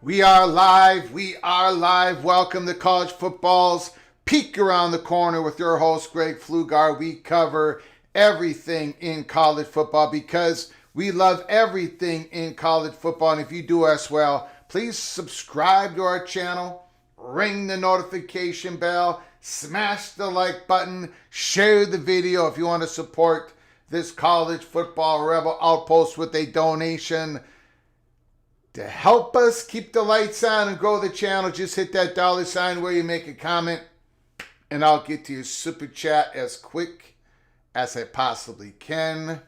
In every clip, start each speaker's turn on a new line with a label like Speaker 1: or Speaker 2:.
Speaker 1: We are live. We are live. Welcome to College Football's Peek Around the Corner with your host, Greg Pflugar. We cover everything in college football because we love everything in college football. And if you do as well, please subscribe to our channel, ring the notification bell, smash the like button, share the video if you want to support this college football rebel outpost with a donation. To help us keep the lights on and grow the channel, just hit that $sign where you make a comment, and I'll get to your super chat as quick as I possibly can.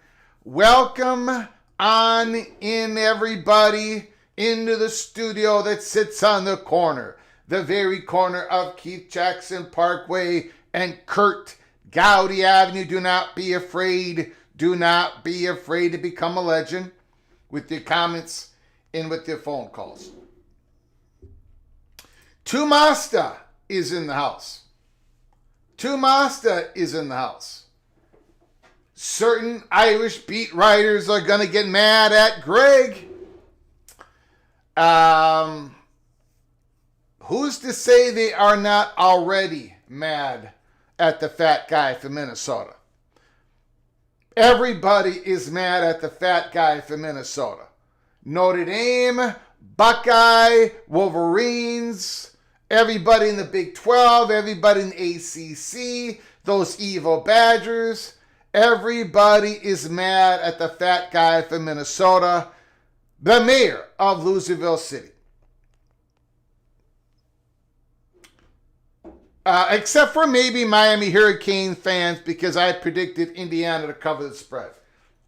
Speaker 1: Welcome on in, everybody, into the studio that sits on the corner, the very corner of Keith Jackson Parkway and Kurt Gowdy Avenue. Do not be afraid. Do not be afraid to become a legend with your comments and with their phone calls. Tumasta is in the house. Tumasta is in the house. Certain Irish beat writers are going to get mad at Greg. Who's to say they are not already mad at the fat guy from Minnesota? Everybody is mad at the fat guy from Minnesota. Notre Dame, Buckeye, Wolverines, everybody in the Big 12, everybody in the ACC, those evil Badgers, everybody is mad at the fat guy from Minnesota, the mayor of Loserville City. Except for maybe Miami Hurricane fans, because I predicted Indiana to cover the spread.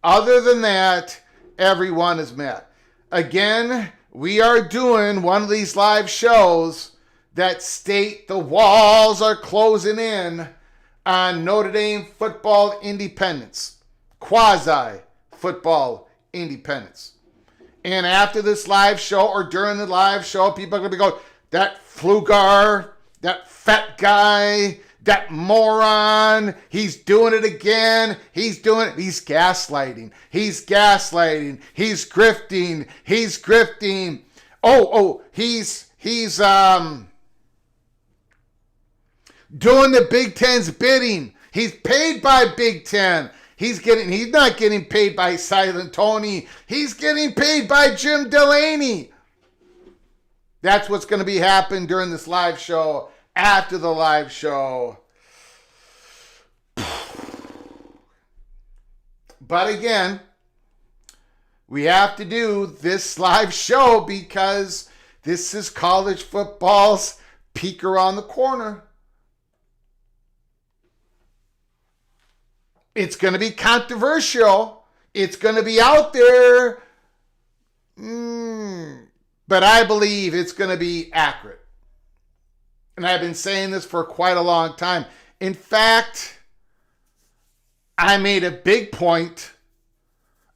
Speaker 1: Other than that, everyone is mad. Again, we are doing one of these live shows that state the walls are closing in on Notre Dame football independence, quasi-football independence. And after this live show or during the live show, people are going to be going, that Flugar, that fat guy, that moron, he's doing it again. He's gaslighting. He's grifting. He's doing the Big Ten's bidding. He's paid by Big Ten. He's not getting paid by Silent Tony. He's getting paid by Jim Delaney. That's what's going to be happening during this live show. After the live show. But again, we have to do this live show because this is college football's peek around the corner. It's going to be controversial. It's going to be out there. But I believe it's going to be accurate. And I've been saying this for quite a long time. In fact, I made a big point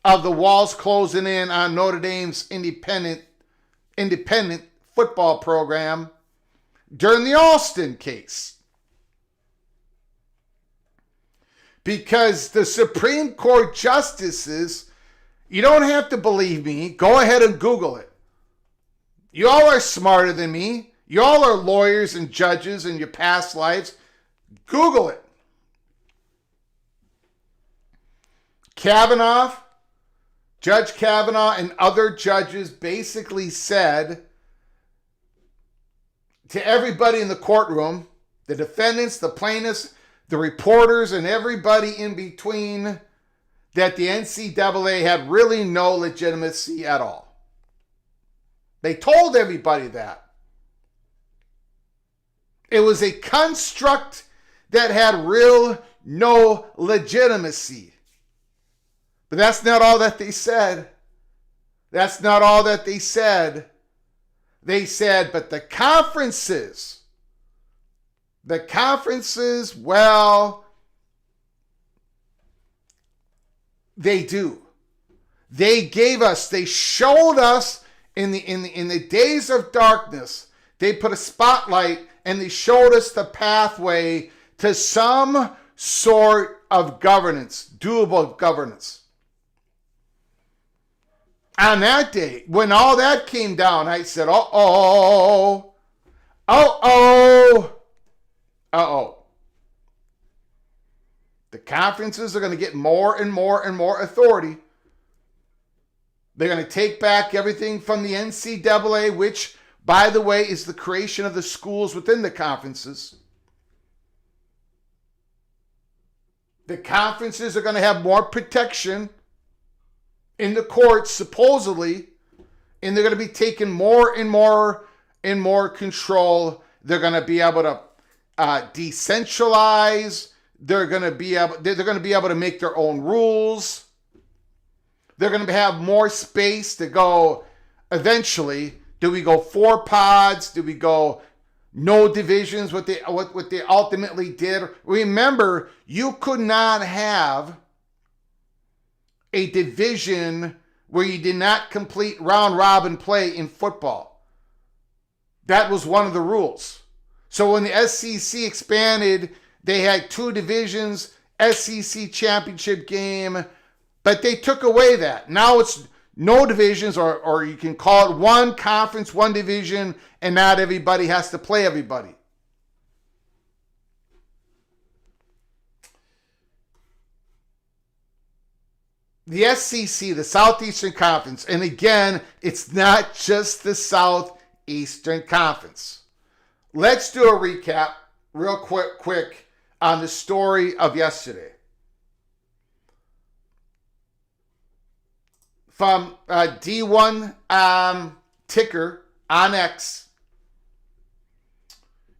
Speaker 1: of the walls closing in on Notre Dame's independent football program during the Alston case. Because the Supreme Court justices, you don't have to believe me, go ahead and Google it. You all are smarter than me. You all are lawyers and judges in your past lives. Google it. Judge Kavanaugh and other judges basically said to everybody in the courtroom, the defendants, the plaintiffs, the reporters, and everybody in between, that the NCAA had really no legitimacy at all. They told everybody that. It was a construct that had no legitimacy. But that's not all that they said. They said, but the conferences, well, they do. They showed us in the days of darkness, they put a spotlight and they showed us the pathway to some sort of governance, doable governance. On that day, when all that came down, I said, uh-oh. The conferences are going to get more and more authority. They're going to take back everything from the NCAA, which, by the way, is the creation of the schools within the conferences. The conferences are going to have more protection in the courts, supposedly, and they're going to be taking more and more control. They're going to be able to decentralize. They're going to be able to make their own rules. They're going to have more space to go. Eventually, do we go 4 pods? Do we go no divisions? What they ultimately did. Remember, you could not have a division where you did not complete round robin play in football. That was one of the rules. So when the SEC expanded, they had 2 divisions, SEC championship game, but they took away that. Now it's no divisions, or you can call it one conference, one division, and not everybody has to play everybody. The SEC, the Southeastern Conference, and again, it's not just the Southeastern Conference. Let's do a recap real quick on the story of yesterday. From D1 ticker on X,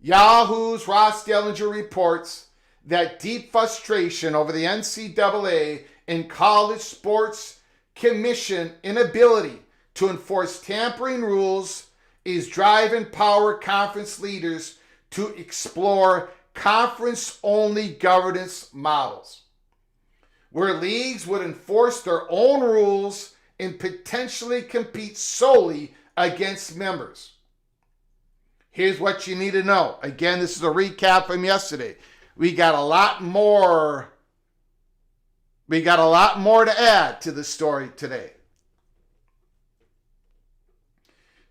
Speaker 1: Yahoo's Ross Dellinger reports that deep frustration over the NCAA and College Sports Commission inability to enforce tampering rules is driving power conference leaders to explore conference-only governance models, where leagues would enforce their own rules and potentially compete solely against members. Here's what you need to know. Again, this is a recap from yesterday. We got a lot more to add to the story today.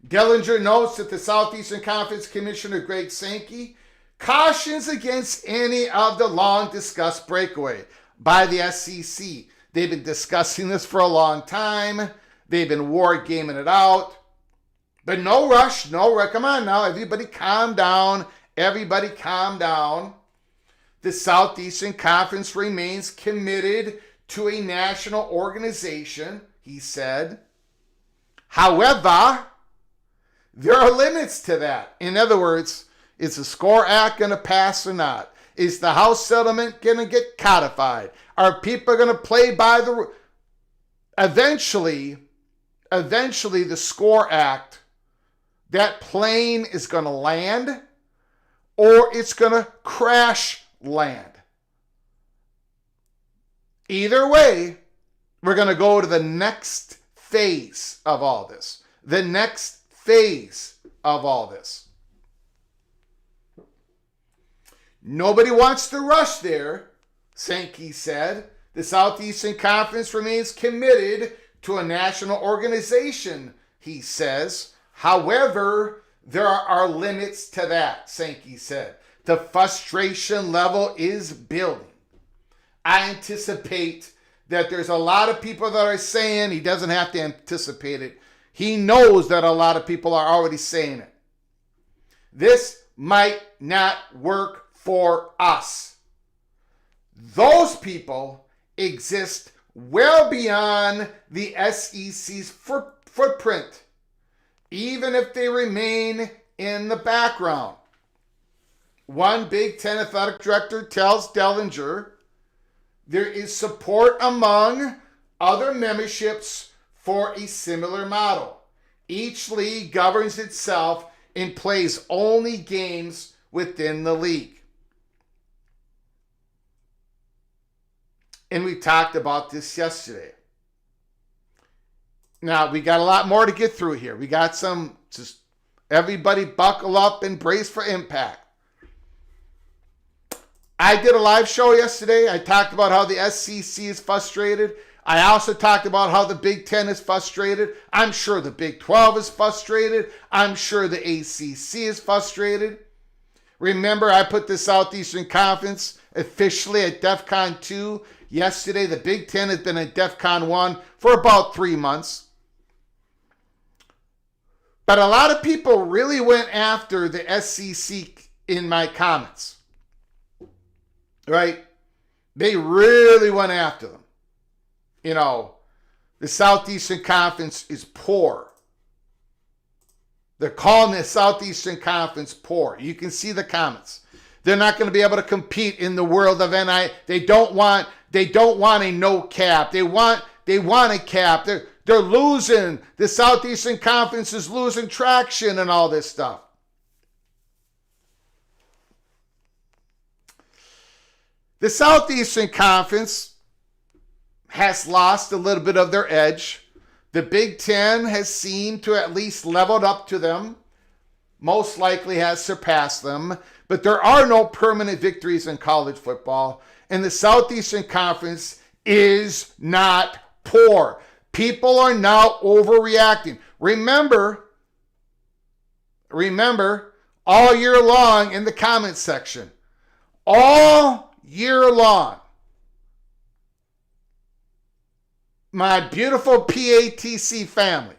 Speaker 1: Dellinger notes that the Southeastern Conference Commissioner Greg Sankey cautions against any of the long-discussed breakaway by the SEC. They've been discussing this for a long time. They've been war-gaming it out. But no rush, no rush. Come on now, everybody calm down. Everybody calm down. The Southeastern Conference remains committed to a national organization, he said. However, there are limits to that. In other words, is the SCORE Act going to pass or not? Is the House settlement going to get codified? Are people going to play by the rules? Eventually, the SCORE Act, that plane is going to land or it's going to crash land. Either way, we're going to go to the next phase of all this. The next phase of all this. Nobody wants to rush there, Sankey said. The Southeastern Conference remains committed to a national organization, he says. However, there are limits to that, Sankey said. The frustration level is building. I anticipate that there's a lot of people that are saying, he doesn't have to anticipate it. He knows that a lot of people are already saying it. This might not work for us. Those people exist well beyond the SEC's footprint, even if they remain in the background. One Big Ten athletic director tells Dellinger there is support among other memberships for a similar model. Each league governs itself and plays only games within the league. And we talked about this yesterday. Now, we got a lot more to get through here. We got some, just everybody buckle up and brace for impact. I did a live show yesterday. I talked about how the SEC is frustrated. I also talked about how the Big Ten is frustrated. I'm sure the Big 12 is frustrated. I'm sure the ACC is frustrated. Remember, I put the Southeastern Conference officially at DEFCON 2 yesterday. The Big Ten has been at DEFCON 1 for about 3 months. But a lot of people really went after the SEC in my comments. Right? They really went after them. You know, the Southeastern Conference is poor. They're calling the Southeastern Conference poor. You can see the comments. They're not going to be able to compete in the world of NI. They don't want a no cap. They want a cap. They're losing. The Southeastern Conference is losing traction and all this stuff. The Southeastern Conference has lost a little bit of their edge. The Big Ten has seemed to at least leveled up to them. Most likely has surpassed them. But there are no permanent victories in college football. And the Southeastern Conference is not poor. People are now overreacting. Remember, all year long in the comments section, all year long, my beautiful PATC family,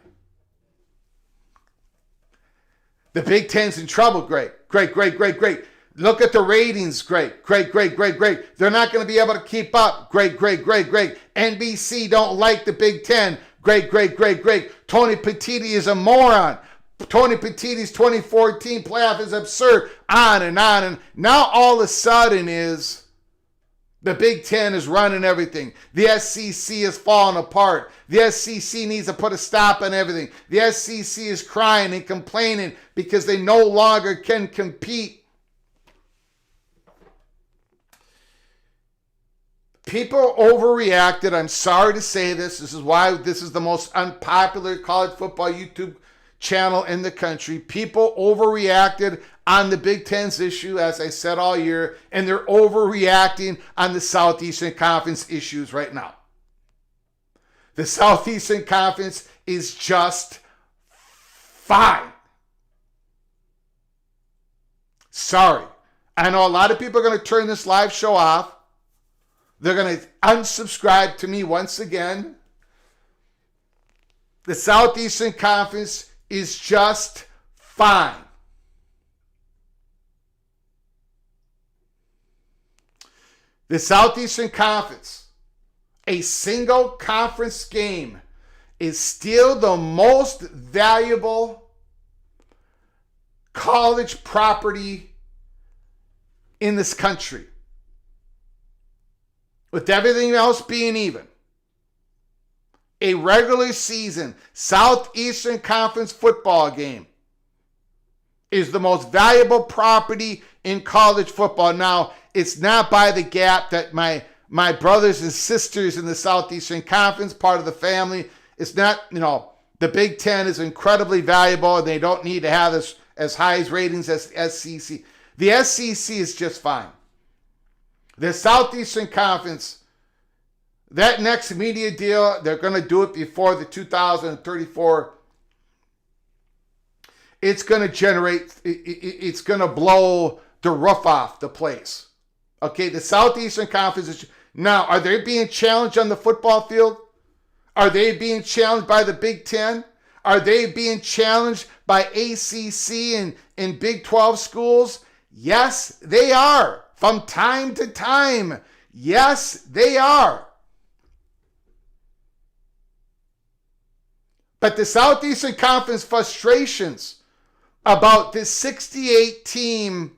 Speaker 1: the Big Ten's in trouble. Great. Look at the ratings. Great. They're not going to be able to keep up. Great. NBC don't like the Big Ten. Great. Tony Petitti is a moron. Tony Petitti's 2014 playoff is absurd. On and on. And now all of a sudden is The Big Ten is running everything. The SEC is falling apart. The SEC needs to put a stop on everything. The SEC is crying and complaining because they no longer can compete. People overreacted. I'm sorry to say this. This is why this is the most unpopular college football YouTube channel in the country. People overreacted on the Big Ten's issue, as I said all year, and they're overreacting on the Southeastern Conference issues right now. The Southeastern Conference is just fine. Sorry. I know a lot of people are going to turn this live show off. They're going to unsubscribe to me once again. The Southeastern Conference is just fine. The Southeastern Conference, a single conference game, is still the most valuable college property in this country. With everything else being even, a regular season Southeastern Conference football game is the most valuable property in college football. Now, it's not by the gap that my brothers and sisters in the Southeastern Conference, part of the family, it's not, the Big Ten is incredibly valuable and they don't need to have as high as ratings as SEC. The SEC is just fine. The Southeastern Conference, that next media deal, they're going to do it before the 2034. It's going to generate, it's going to blow the roof off the place. Okay, the Southeastern Conference is, now, are they being challenged on the football field? Are they being challenged by the Big Ten? Are they being challenged by ACC and Big 12 schools? Yes, they are. From time to time. Yes, they are. But the Southeastern Conference frustrations about this 68 team,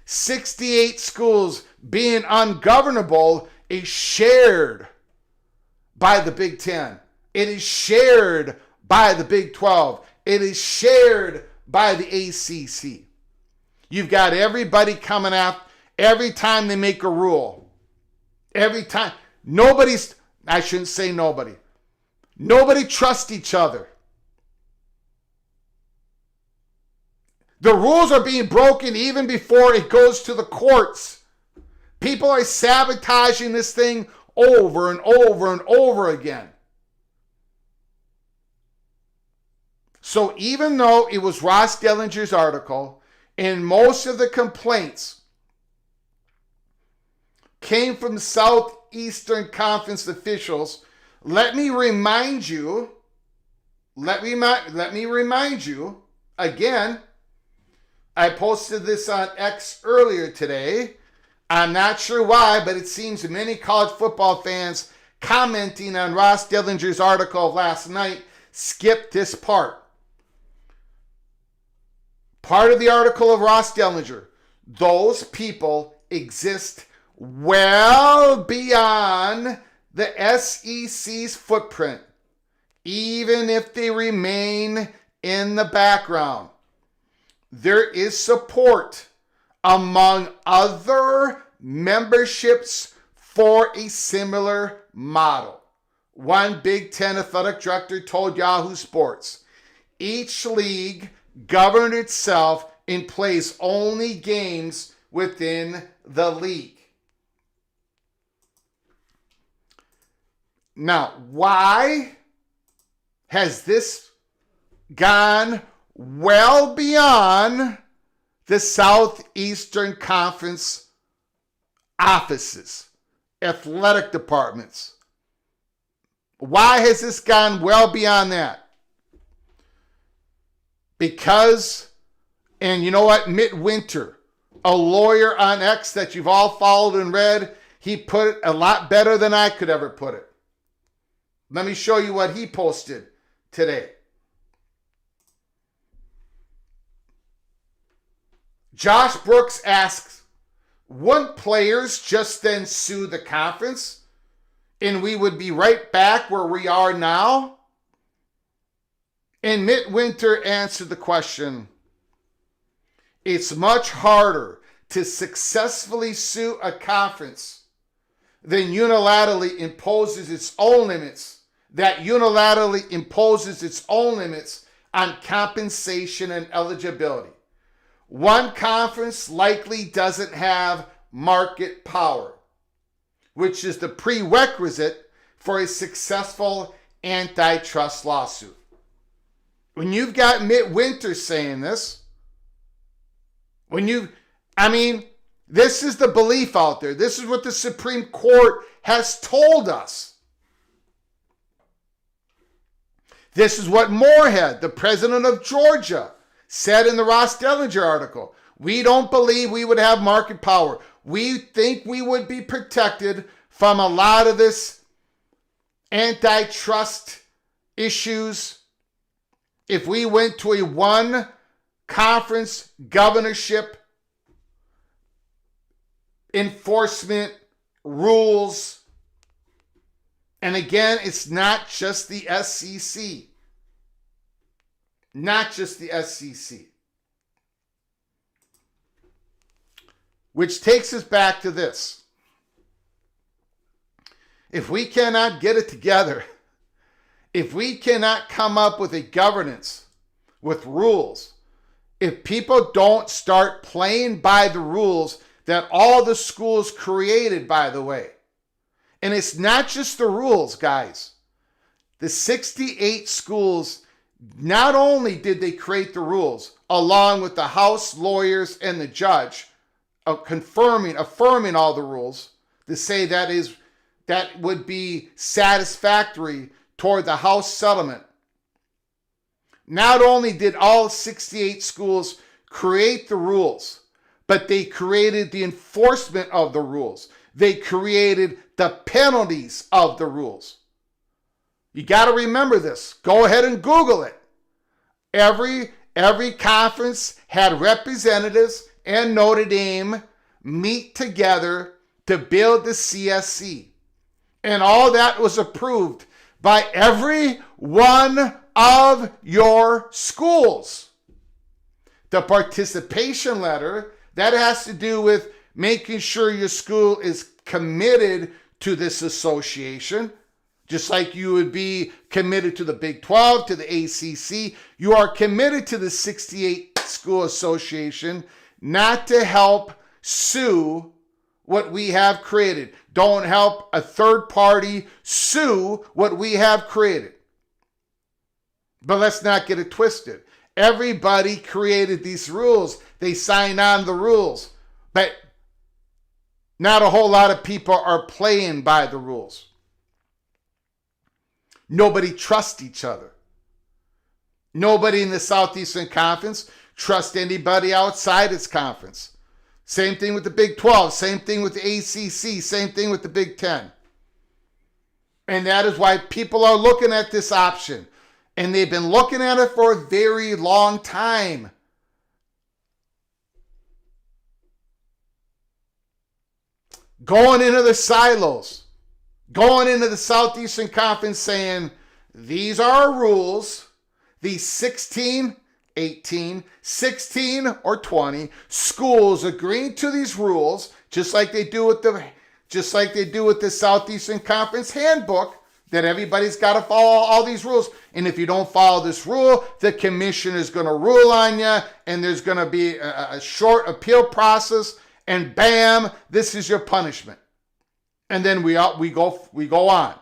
Speaker 1: 68 schools being ungovernable is shared by the Big Ten. It is shared by the Big 12. It is shared by the ACC. You've got everybody coming out every time they make a rule. Every time. I shouldn't say nobody. Nobody trusts each other. The rules are being broken even before it goes to the courts. People are sabotaging this thing over and over and over again. So even though it was Ross Dellinger's article, and most of the complaints came from Southeastern Conference officials, let me remind you again, I posted this on X earlier today. I'm not sure why, but it seems many college football fans commenting on Ross Dellinger's article of last night skipped this part. Part of the article of Ross Dellinger, those people exist well beyond the SEC's footprint, even if they remain in the background. There is support among other memberships for a similar model. One Big Ten athletic director told Yahoo Sports, each league governs itself and plays only games within the league. Now, why has this gone well beyond the Southeastern Conference offices, athletic departments? Why has this gone well beyond that? Because, and you know what, Midwinter, a lawyer on X that you've all followed and read, he put it a lot better than I could ever put it. Let me show you what he posted today. Josh Brooks asks, wouldn't players just then sue the conference and we would be right back where we are now? And Mitt Winter answered the question, it's much harder to successfully sue a conference than unilaterally imposes its own limits, on compensation and eligibility. One conference likely doesn't have market power, which is the prerequisite for a successful antitrust lawsuit. When you've got Mitt Winter saying this, this is the belief out there. This is what the Supreme Court has told us. This is what Moorhead, the president of Georgia, said in the Ross Dellinger article. We don't believe we would have market power. We think we would be protected from a lot of this antitrust issues if we went to a one conference governorship enforcement rules. And again, it's not just the SEC. Not just the SEC. Which takes us back to this. If we cannot get it together, if we cannot come up with a governance with rules, if people don't start playing by the rules that all the schools created, by the way, and it's not just the rules, guys. The 68 schools, not only did they create the rules, along with the House lawyers and the judge, affirming all the rules, to say that would be satisfactory toward the House settlement. Not only did all 68 schools create the rules, but they created the enforcement of the rules. They created the penalties of the rules. You got to remember this. Go ahead and Google it. Every conference had representatives and Notre Dame meet together to build the CSC. And all that was approved by every one of your schools. The participation letter, that has to do with making sure your school is committed to this association, just like you would be committed to the Big 12, to the ACC. You are committed to the 68 School Association, not to help sue what we have created. Don't help a third party sue what we have created. But let's not get it twisted. Everybody created these rules. They signed on the rules. But not a whole lot of people are playing by the rules. Nobody trusts each other. Nobody in the Southeastern Conference trusts anybody outside its conference. Same thing with the Big 12. Same thing with the ACC. Same thing with the Big 10. And that is why people are looking at this option. And they've been looking at it for a very long time. Going into the silos. Going into the Southeastern Conference saying, these are our rules. These 16, 18, 16, or 20 schools agreeing to these rules, just like they do with the Southeastern Conference handbook, that everybody's got to follow all these rules. And if you don't follow this rule, the commission is going to rule on you, and there's going to be a short appeal process, and bam, this is your punishment. And then we go on.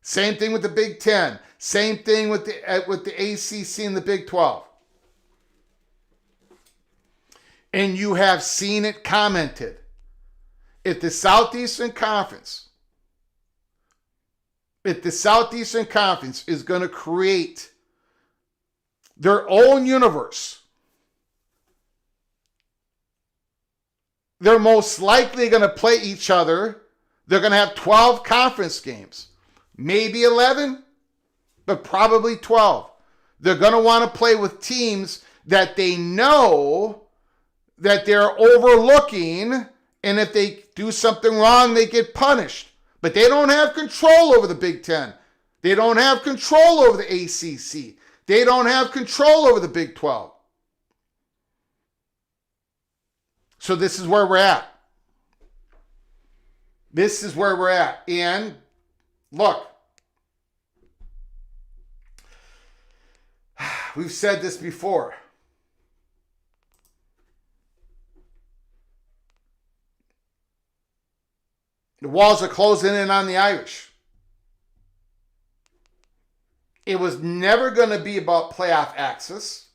Speaker 1: Same thing with the Big 10. Same thing with the ACC and the Big 12. And you have seen it commented. If the Southeastern Conference is going to create their own universe, they're most likely going to play each other. They're going to have 12 conference games. Maybe 11, but probably 12. They're going to want to play with teams that they know that they're overlooking, and if they do something wrong, they get punished. But they don't have control over the Big Ten. They don't have control over the ACC. They don't have control over the Big 12. So this is where we're at. This is where we're at. And look, we've said this before. The walls are closing in on the Irish. It was never going to be about playoff access.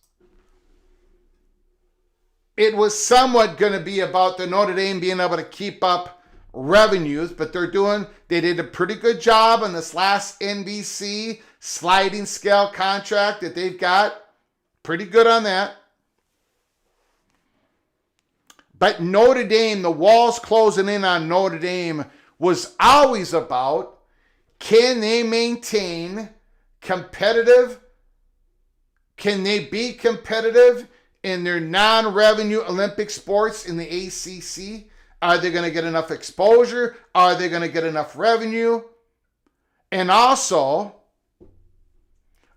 Speaker 1: It was somewhat going to be about the Notre Dame being able to keep up revenues, but they did a pretty good job on this last NBC sliding scale contract that they've got. Pretty good on that. But Notre Dame, the walls closing in on Notre Dame was always about, can they maintain competitive? Can they be competitive in their non-revenue Olympic sports in the ACC? Are they going to get enough exposure? Are they going to get enough revenue? And also,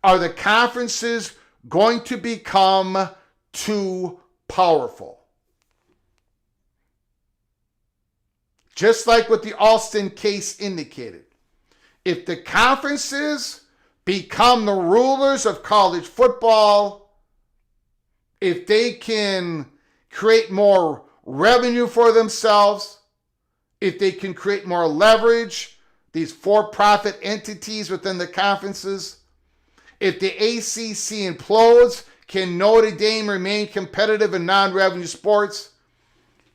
Speaker 1: are the conferences going to become too powerful? Just like what the Alston case indicated. If the conferences become the rulers of college football, if they can create more revenue for themselves, if they can create more leverage, these for-profit entities within the conferences, if the ACC implodes, can Notre Dame remain competitive in non-revenue sports?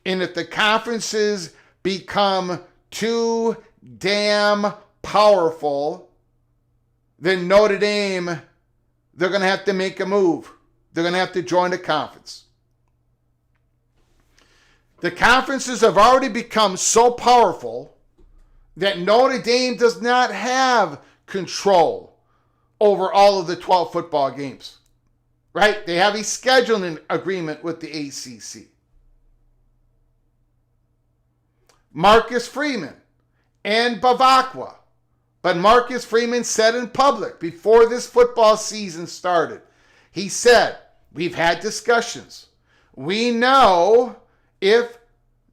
Speaker 1: And if the conferences become too damn powerful, then Notre Dame, they're going to have to make a move. They're going to have to join the conference. The conferences have already become so powerful that Notre Dame does not have control over all of the 12 football games, right? They have a scheduling agreement with the ACC. Marcus Freeman and Bavacqua. But Marcus Freeman said in public before this football season started, he said, we've had discussions. We know if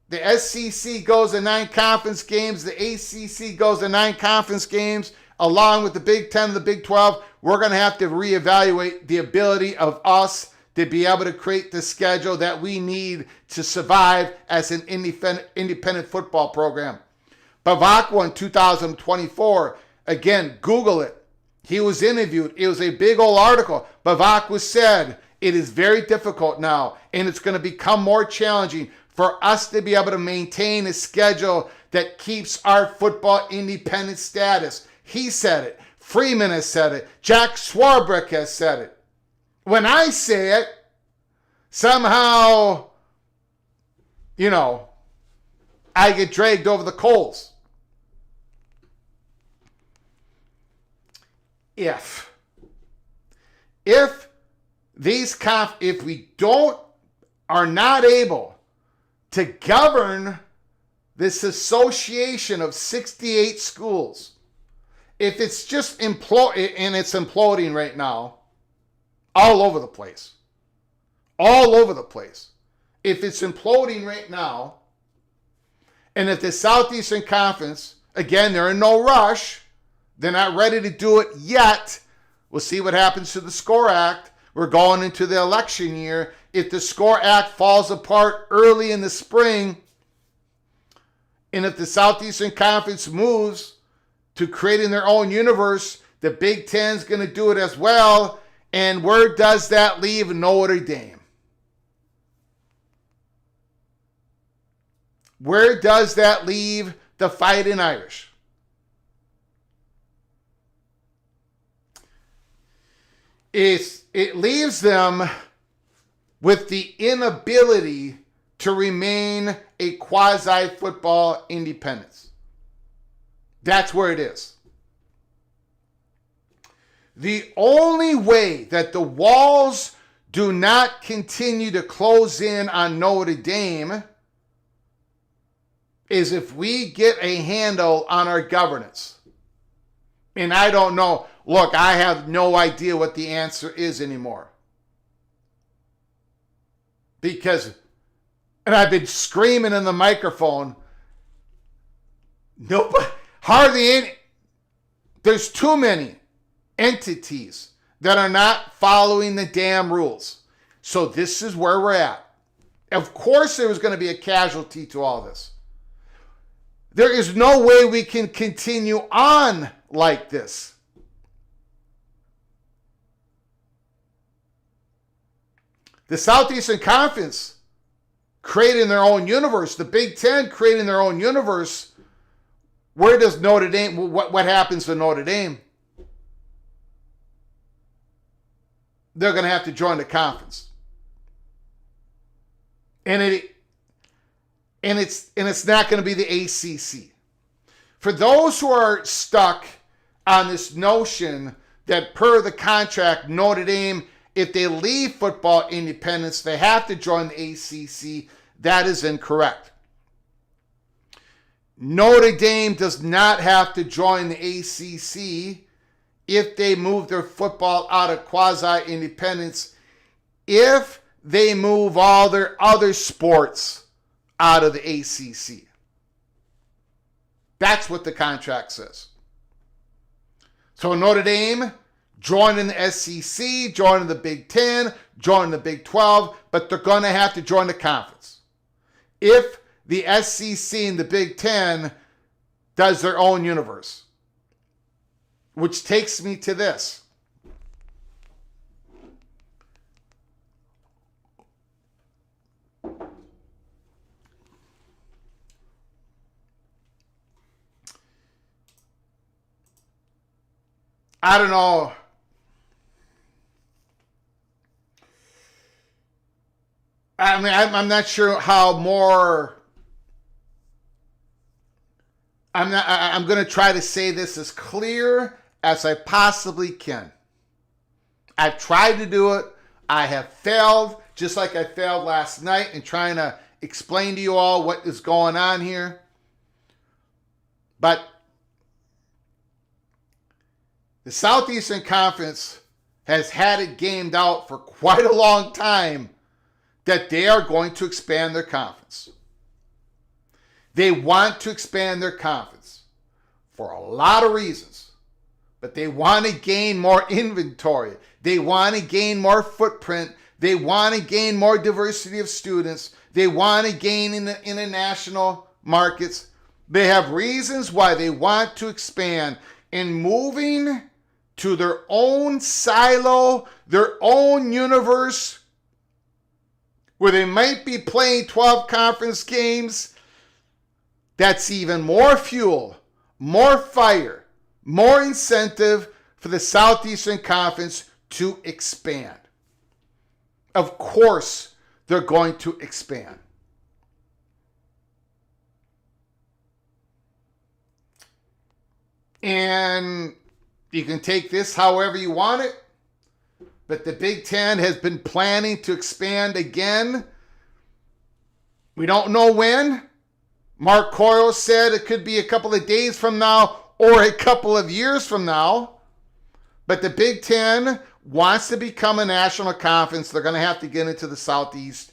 Speaker 1: the SEC goes to 9 conference games, the ACC goes to 9 conference games, along with the Big 10 and the Big 12, we're going to have to reevaluate the ability of us to be able to create the schedule that we need to survive as an independent football program. Bavacqua in 2024, again, Google it. He was interviewed. It was a big old article. Bavacqua said, it is very difficult now, and it's going to become more challenging for us to be able to maintain a schedule that keeps our football independent status. He said it. Freeman has said it. Jack Swarbrick has said it. When I say it, somehow, I get dragged over the coals. If we are not able to govern this association of 68 schools, if it's just and it's imploding right now, all over the place. All over the place. If it's imploding right now, and if the Southeastern Conference, again, they're in no rush, they're not ready to do it yet. We'll see what happens to the SCORE Act. We're going into the election year. If the SCORE Act falls apart early in the spring, and if the Southeastern Conference moves to creating their own universe, the Big Ten's going to do it as well. And where does that leave Notre Dame? Where does that leave the Fighting Irish? It leaves them with the inability to remain a quasi-football independence. That's where it is. The only way that the walls do not continue to close in on Notre Dame is if we get a handle on our governance. And I don't know. Look, I have no idea what the answer is anymore. Because, and I've been screaming in the microphone, nobody, hardly any, there's too many entities that are not following the damn rules. So this is where we're at. Of course there was going to be a casualty to all this. There is no way we can continue on like this. The Southeastern Conference creating their own universe. The Big Ten creating their own universe. Where does Notre Dame, what happens to Notre Dame? They're going to have to join the conference. And it's not going to be the ACC. For those who are stuck on this notion that per the contract, Notre Dame, if they leave football independence, they have to join the ACC, that is incorrect. Notre Dame does not have to join the ACC if they move their football out of quasi-independence, if they move all their other sports out of the ACC. That's what the contract says. So Notre Dame joining the SEC, joining the Big Ten, joining the Big 12, but they're going to have to join the conference. If the SEC and the Big Ten does their own universe. Which takes me to this. I don't know. I mean, I'm not sure how more. I'm going to try to say this as clear as I possibly can. I've tried to do it. I have failed, just like I failed last night in trying to explain to you all what is going on here. But the Southeastern Conference has had it gamed out for quite a long time that they are going to expand their conference. They want to expand their conference for a lot of reasons. But they want to gain more inventory. They want to gain more footprint. They want to gain more diversity of students. They want to gain in the international markets. They have reasons why they want to expand. And moving to their own silo, their own universe, where they might be playing 12 conference games, that's even more fuel, more fire, more incentive for the Southeastern Conference to expand. Of course, they're going to expand. And you can take this however you want it, but the Big Ten has been planning to expand again. We don't know when. Mark Coyle said it could be a couple of days from now or a couple of years from now. But the Big Ten wants to become a national conference. They're going to have to get into the Southeast.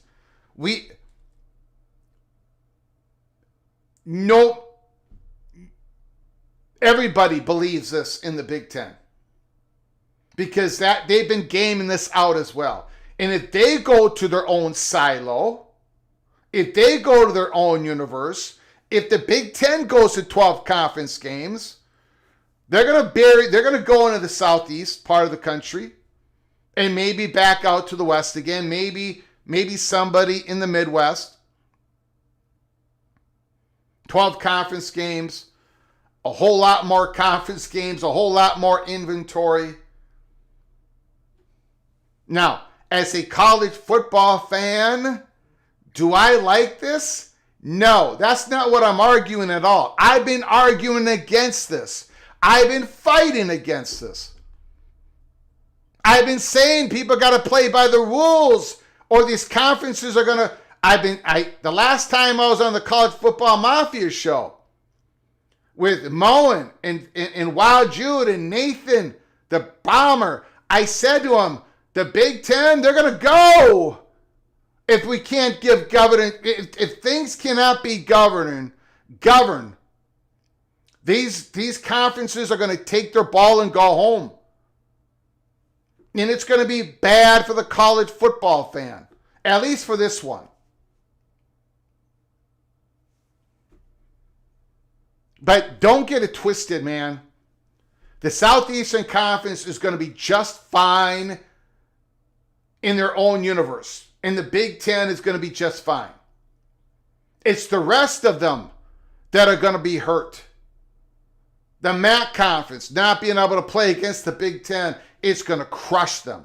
Speaker 1: Everybody believes this in the Big Ten. Because they've been gaming this out as well. And if they go to their own silo, if they go to their own universe, if the Big Ten goes to 12 conference games, they're going to go into the Southeast part of the country and maybe back out to the West again. Maybe somebody in the Midwest. 12 conference games, a whole lot more conference games, a whole lot more inventory. Now, as a college football fan, do I like this? No, that's not what I'm arguing at all. I've been arguing against this. I've been fighting against this. I've been saying people got to play by the rules or these conferences are going to. The last time I was on the College Football Mafia show with Moen and Wild Jude and Nathan, the Bomber, I said to him, the Big Ten, they're going to go. If we can't give governance, if things cannot be governed, these conferences are going to take their ball and go home. And it's going to be bad for the college football fan, at least for this one. But don't get it twisted, man. The Southeastern Conference is going to be just fine in their own universe. And the Big Ten is going to be just fine. It's the rest of them that are going to be hurt. The MAC Conference not being able to play against the Big Ten, it's going to crush them.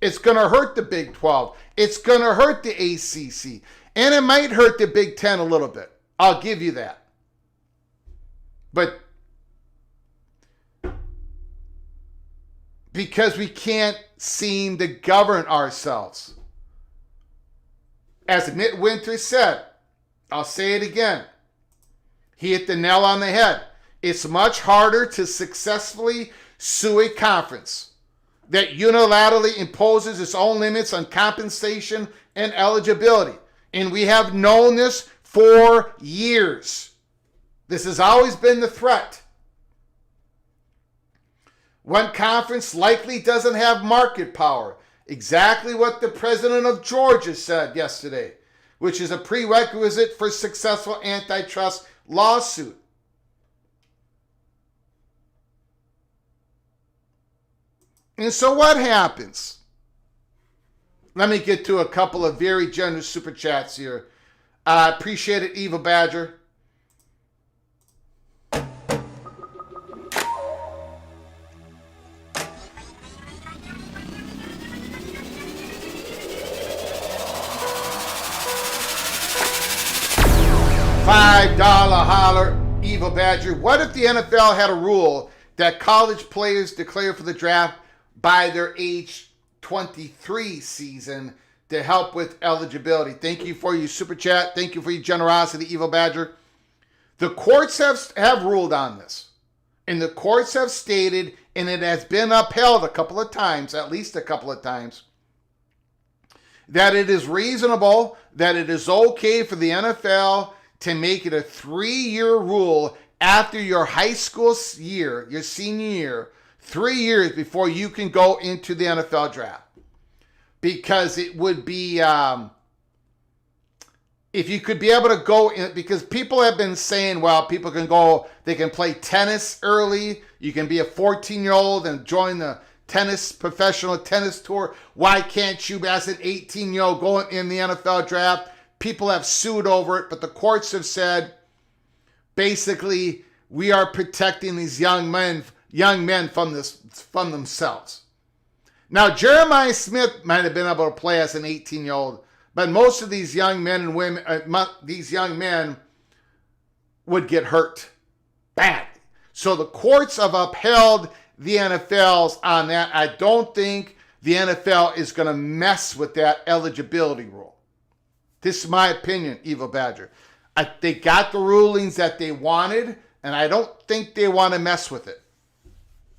Speaker 1: It's going to hurt the Big 12. It's going to hurt the ACC. And it might hurt the Big Ten a little bit. I'll give you that. But because we can't seem to govern ourselves. As Mitt Winter said, I'll say it again. He hit the nail on the head. It's much harder to successfully sue a conference that unilaterally imposes its own limits on compensation and eligibility. And we have known this for years. This has always been the threat. One conference likely doesn't have market power. Exactly what the president of Georgia said yesterday, which is a prerequisite for successful antitrust lawsuit. And so what happens? Let me get to a couple of very generous super chats here. I appreciate it, Eva Badger. $5 holler, Eva Badger. What if the NFL had a rule that college players declare for the draft by their age 23 season to help with eligibility? Thank you for your super chat. Thank you for your generosity, Eva Badger. The courts have ruled on this. And the courts have stated, and it has been upheld a couple of times, at least a couple of times, that it is reasonable, that it is okay for the NFL to make it a 3-year rule after your high school year, your senior year, 3 years before you can go into the NFL draft. Because it would be, if you could be able to go in, because people have been saying, well, people can go, they can play tennis early. You can be a 14-year-old and join the professional tennis tour. Why can't you, as an 18-year-old, go in the NFL draft? People have sued over it, but the courts have said, basically, we are protecting these young men from themselves. Now, Jeremiah Smith might have been able to play as an 18-year-old, but most of these young men and women, these young men would get hurt bad. So the courts have upheld the NFL's on that. I don't think the NFL is going to mess with that eligibility rule. This is my opinion, Eva Badger. They got the rulings that they wanted, and I don't think they want to mess with it.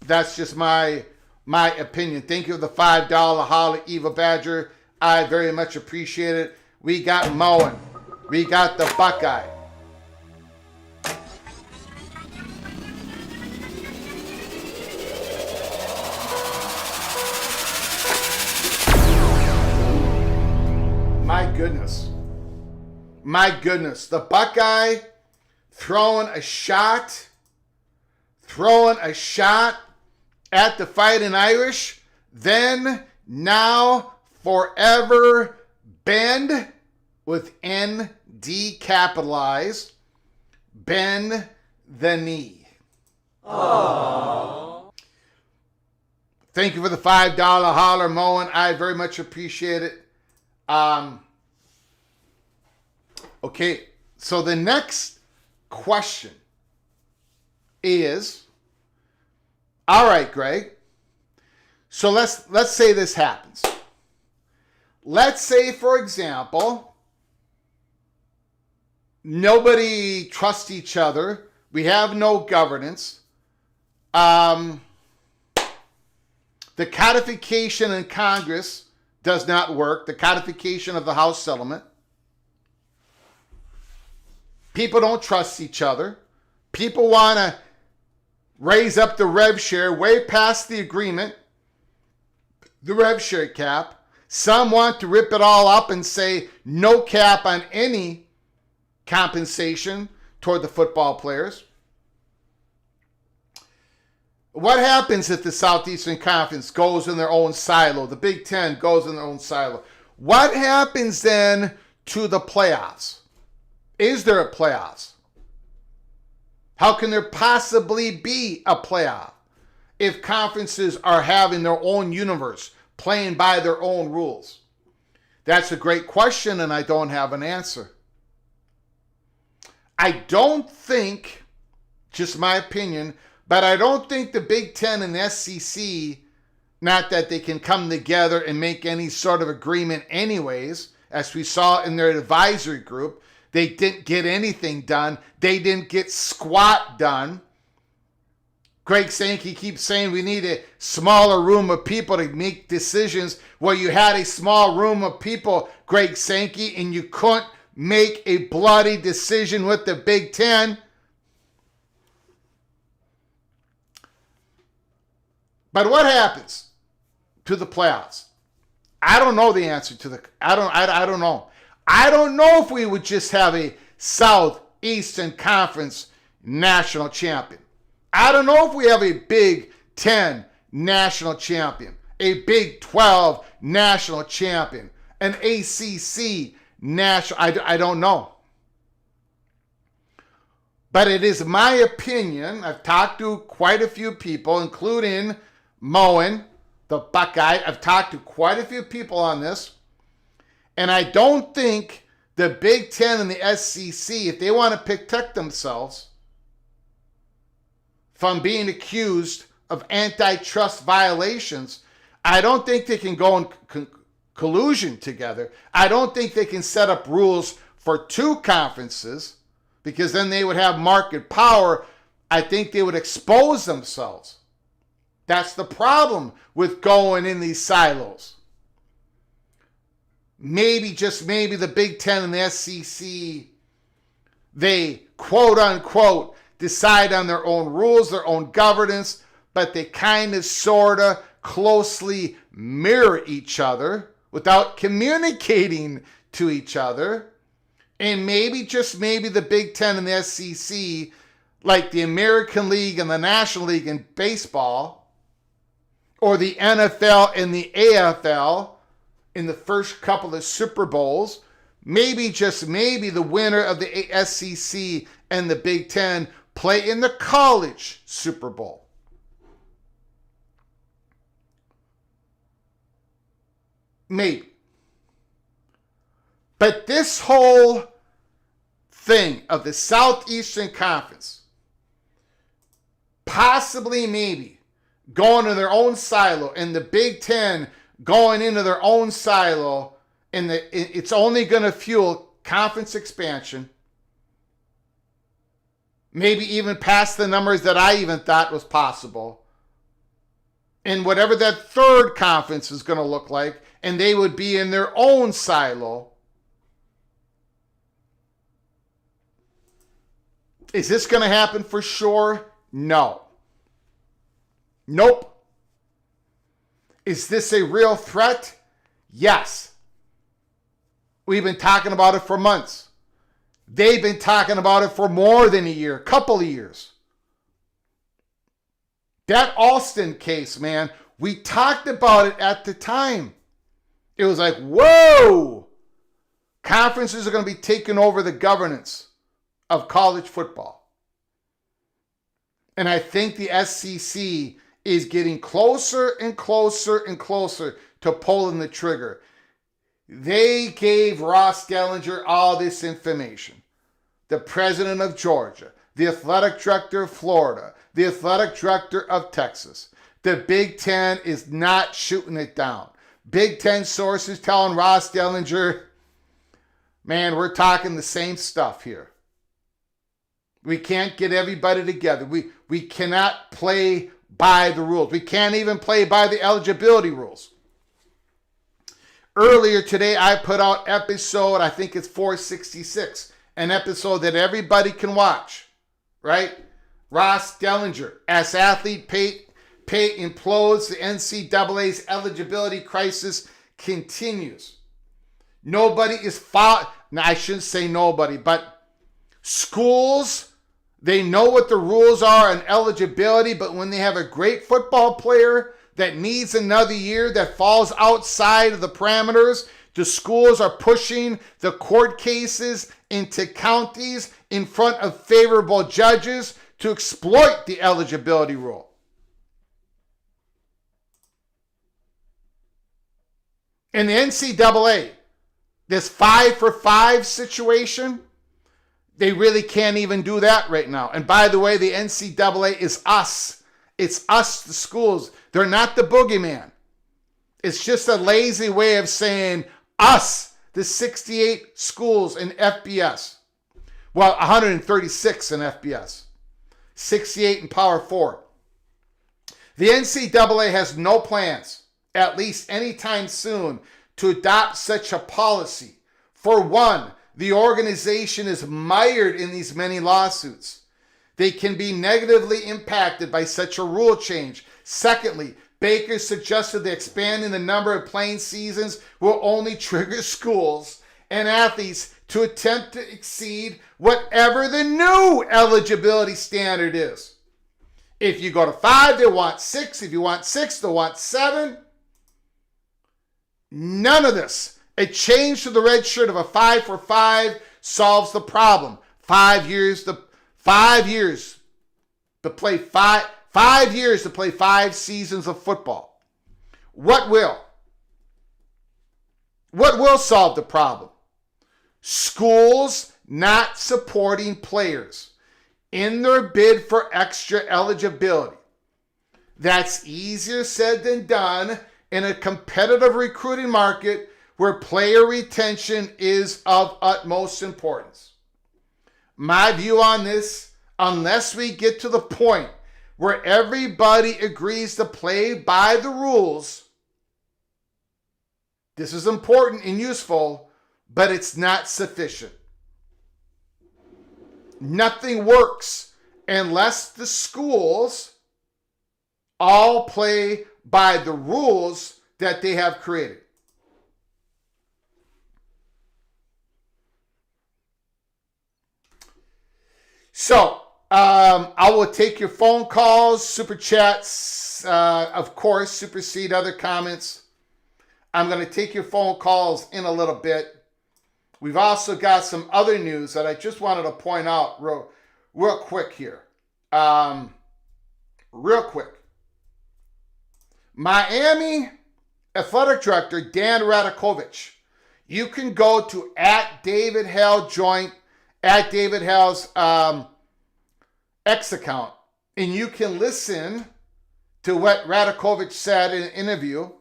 Speaker 1: That's just my opinion. Thank you for the $5 holler, Eva Badger. I very much appreciate it. We got Moen. We got the Buckeye. My goodness. My goodness. The Buckeye throwing a shot at the Fighting Irish. Then, now, forever bend with ND capitalized. Bend the knee. Aww. Thank you for the $5 holler, Moen. I very much appreciate it. Okay, so the next question is, all right, Greg, So let's say this happens. Let's say, for example, nobody trusts each other. We have no governance. The codification in Congress does not work. The codification of the House settlement. People don't trust each other. People want to raise up the rev share way past the agreement, the rev share cap. Some want to rip it all up and say no cap on any compensation toward the football players. What happens if the Southeastern Conference goes in their own silo? The Big Ten goes in their own silo. What happens then to the playoffs? Is there a playoffs? How can there possibly be a playoff if conferences are having their own universe, playing by their own rules? That's a great question, and I don't have an answer. I don't think, just my opinion, but I don't think the Big Ten and the SEC, not that they can come together and make any sort of agreement anyways, as we saw in their advisory group, they didn't get anything done. They didn't get squat done. Greg Sankey keeps saying we need a smaller room of people to make decisions. Well, you had a small room of people, Greg Sankey, and you couldn't make a bloody decision with the Big Ten. But what happens to the playoffs? I don't know the answer to the. I don't know. I don't know if we would just have a Southeastern Conference national champion. I don't know if we have a Big Ten national champion, a Big 12 national champion, an ACC national. I don't know. But it is my opinion. I've talked to quite a few people, including Moen, the Buckeye. I've talked to quite a few people on this. And I don't think the Big Ten and the SEC, if they want to protect themselves from being accused of antitrust violations, I don't think they can go in collusion together. I don't think they can set up rules for two conferences, because then they would have market power. I think they would expose themselves. That's the problem with going in these silos. Maybe, just maybe, the Big Ten and the SEC, they quote unquote decide on their own rules, their own governance, but they kind of sort of closely mirror each other without communicating to each other. And maybe, just maybe, the Big Ten and the SEC, like the American League and the National League in baseball, or the NFL and the AFL in the first couple of Super Bowls, maybe, just maybe, the winner of the SEC and the Big Ten play in the college Super Bowl. Maybe. But this whole thing of the Southeastern Conference, possibly, maybe, going to their own silo, and the Big Ten going into their own silo, and it's only going to fuel conference expansion, maybe even past the numbers that I even thought was possible, and whatever that third conference is going to look like, and they would be in their own silo. Is this going to happen for sure? No. Nope. Is this a real threat? Yes. We've been talking about it for months. They've been talking about it for more than a year, couple of years. That Alston case, man, we talked about it at the time. It was like, whoa! Conferences are going to be taking over the governance of college football. And I think the SEC is getting closer and closer and closer to pulling the trigger. They gave Ross Dellinger all this information. The president of Georgia, the athletic director of Florida, the athletic director of Texas, the Big Ten is not shooting it down. Big Ten sources telling Ross Dellinger, man, we're talking the same stuff here. We can't get everybody together. We cannot play by the rules. We can't even play by the eligibility rules. Earlier today, I put out episode, I think it's 466, an episode that everybody can watch, right? Ross Dellinger, as athlete pay implodes, the NCAA's eligibility crisis continues. Nobody is now I shouldn't say nobody, but schools, they know what the rules are on eligibility, but when they have a great football player that needs another year that falls outside of the parameters, the schools are pushing the court cases into counties in front of favorable judges to exploit the eligibility rule. In the NCAA, this 5-for-5 situation, they really can't even do that right now. And by the way, the NCAA is us. It's us, the schools. They're not the boogeyman. It's just a lazy way of saying us, the 68 schools in FBS. Well, 136 in FBS. 68 in Power 4. The NCAA has no plans, at least anytime soon, to adopt such a policy. For one, the organization is mired in these many lawsuits. They can be negatively impacted by such a rule change. Secondly, Baker suggested that expanding the number of playing seasons will only trigger schools and athletes to attempt to exceed whatever the new eligibility standard is. If you go to 5, they want 6. If you want 6, they want 7. None of this. A change to the red shirt of a 5-for-5 solves the problem. 5 years to play 5 years to play 5 seasons of football. What will solve the problem? Schools not supporting players in their bid for extra eligibility. That's easier said than done in a competitive recruiting market where player retention is of utmost importance. My view on this, unless we get to the point where everybody agrees to play by the rules, this is important and useful, but it's not sufficient. Nothing works unless the schools all play by the rules that they have created. So, I will take your phone calls, super chats, of course, supersede other comments. I'm going to take your phone calls in a little bit. We've also got some other news that I just wanted to point out real quick here. Real quick. Miami Athletic Director Dan Radakovich. You can go to @DavidHale @DavidHale's X account, and you can listen to what Radakovich said in an interview.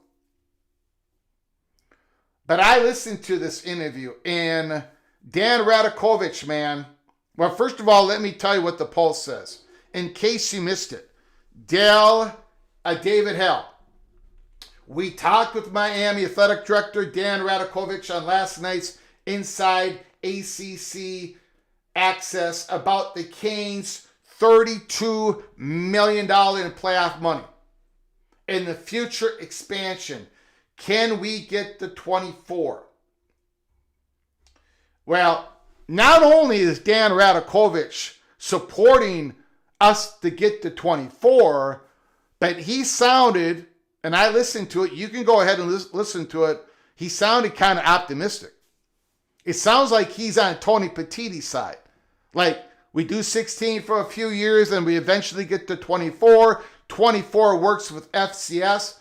Speaker 1: But I listened to this interview, and Dan Radakovich, man, well, first of all, let me tell you what the post says, in case you missed it. David Hale. We talked with Miami Athletic Director Dan Radakovich on last night's Inside ACC Access about the Canes' $32 million in playoff money and the future expansion. Can we get to 24? Well, not only is Dan Radakovich supporting us to get to 24, but he sounded, and I listened to it, you can go ahead and listen to it, he sounded kind of optimistic. It sounds like he's on Tony Petitti's side. Like, we do 16 for a few years and we eventually get to 24. 24 works with FCS.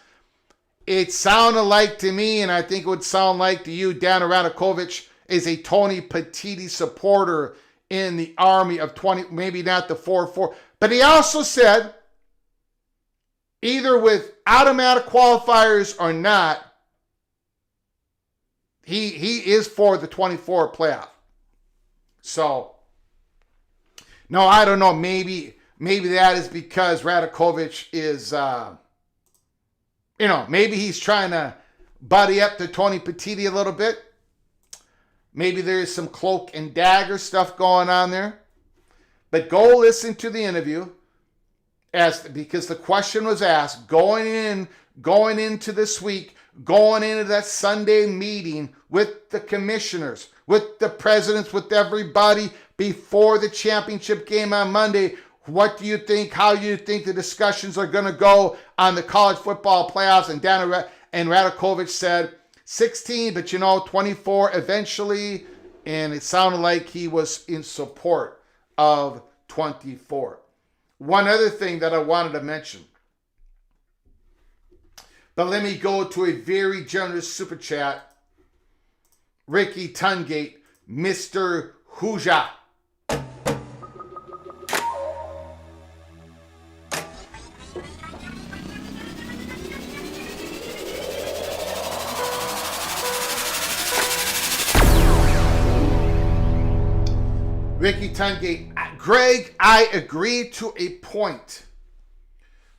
Speaker 1: It sounded like to me, and I think it would sound like to you, Dan Radakovich is a Tony Petitti supporter in the army of 20, maybe not the 4-4. But he also said either with automatic qualifiers or not, he is for the 24 playoff. So, no, I don't know. Maybe that is because Radakovich is, maybe he's trying to buddy up to Tony Petitti a little bit. Maybe there's some cloak and dagger stuff going on there. But go listen to the interview, because the question was asked going into this week, going into that Sunday meeting with the commissioners, with the presidents, with everybody before the championship game on Monday. What do you think? How do you think the discussions are going to go on the college football playoffs? And Radakovich said 16, but 24 eventually. And it sounded like he was in support of 24. One other thing that I wanted to mention. But let me go to a very generous super chat. Ricky Tungate, Mr. Hooja. Ricky Tungate, Greg, I agree to a point.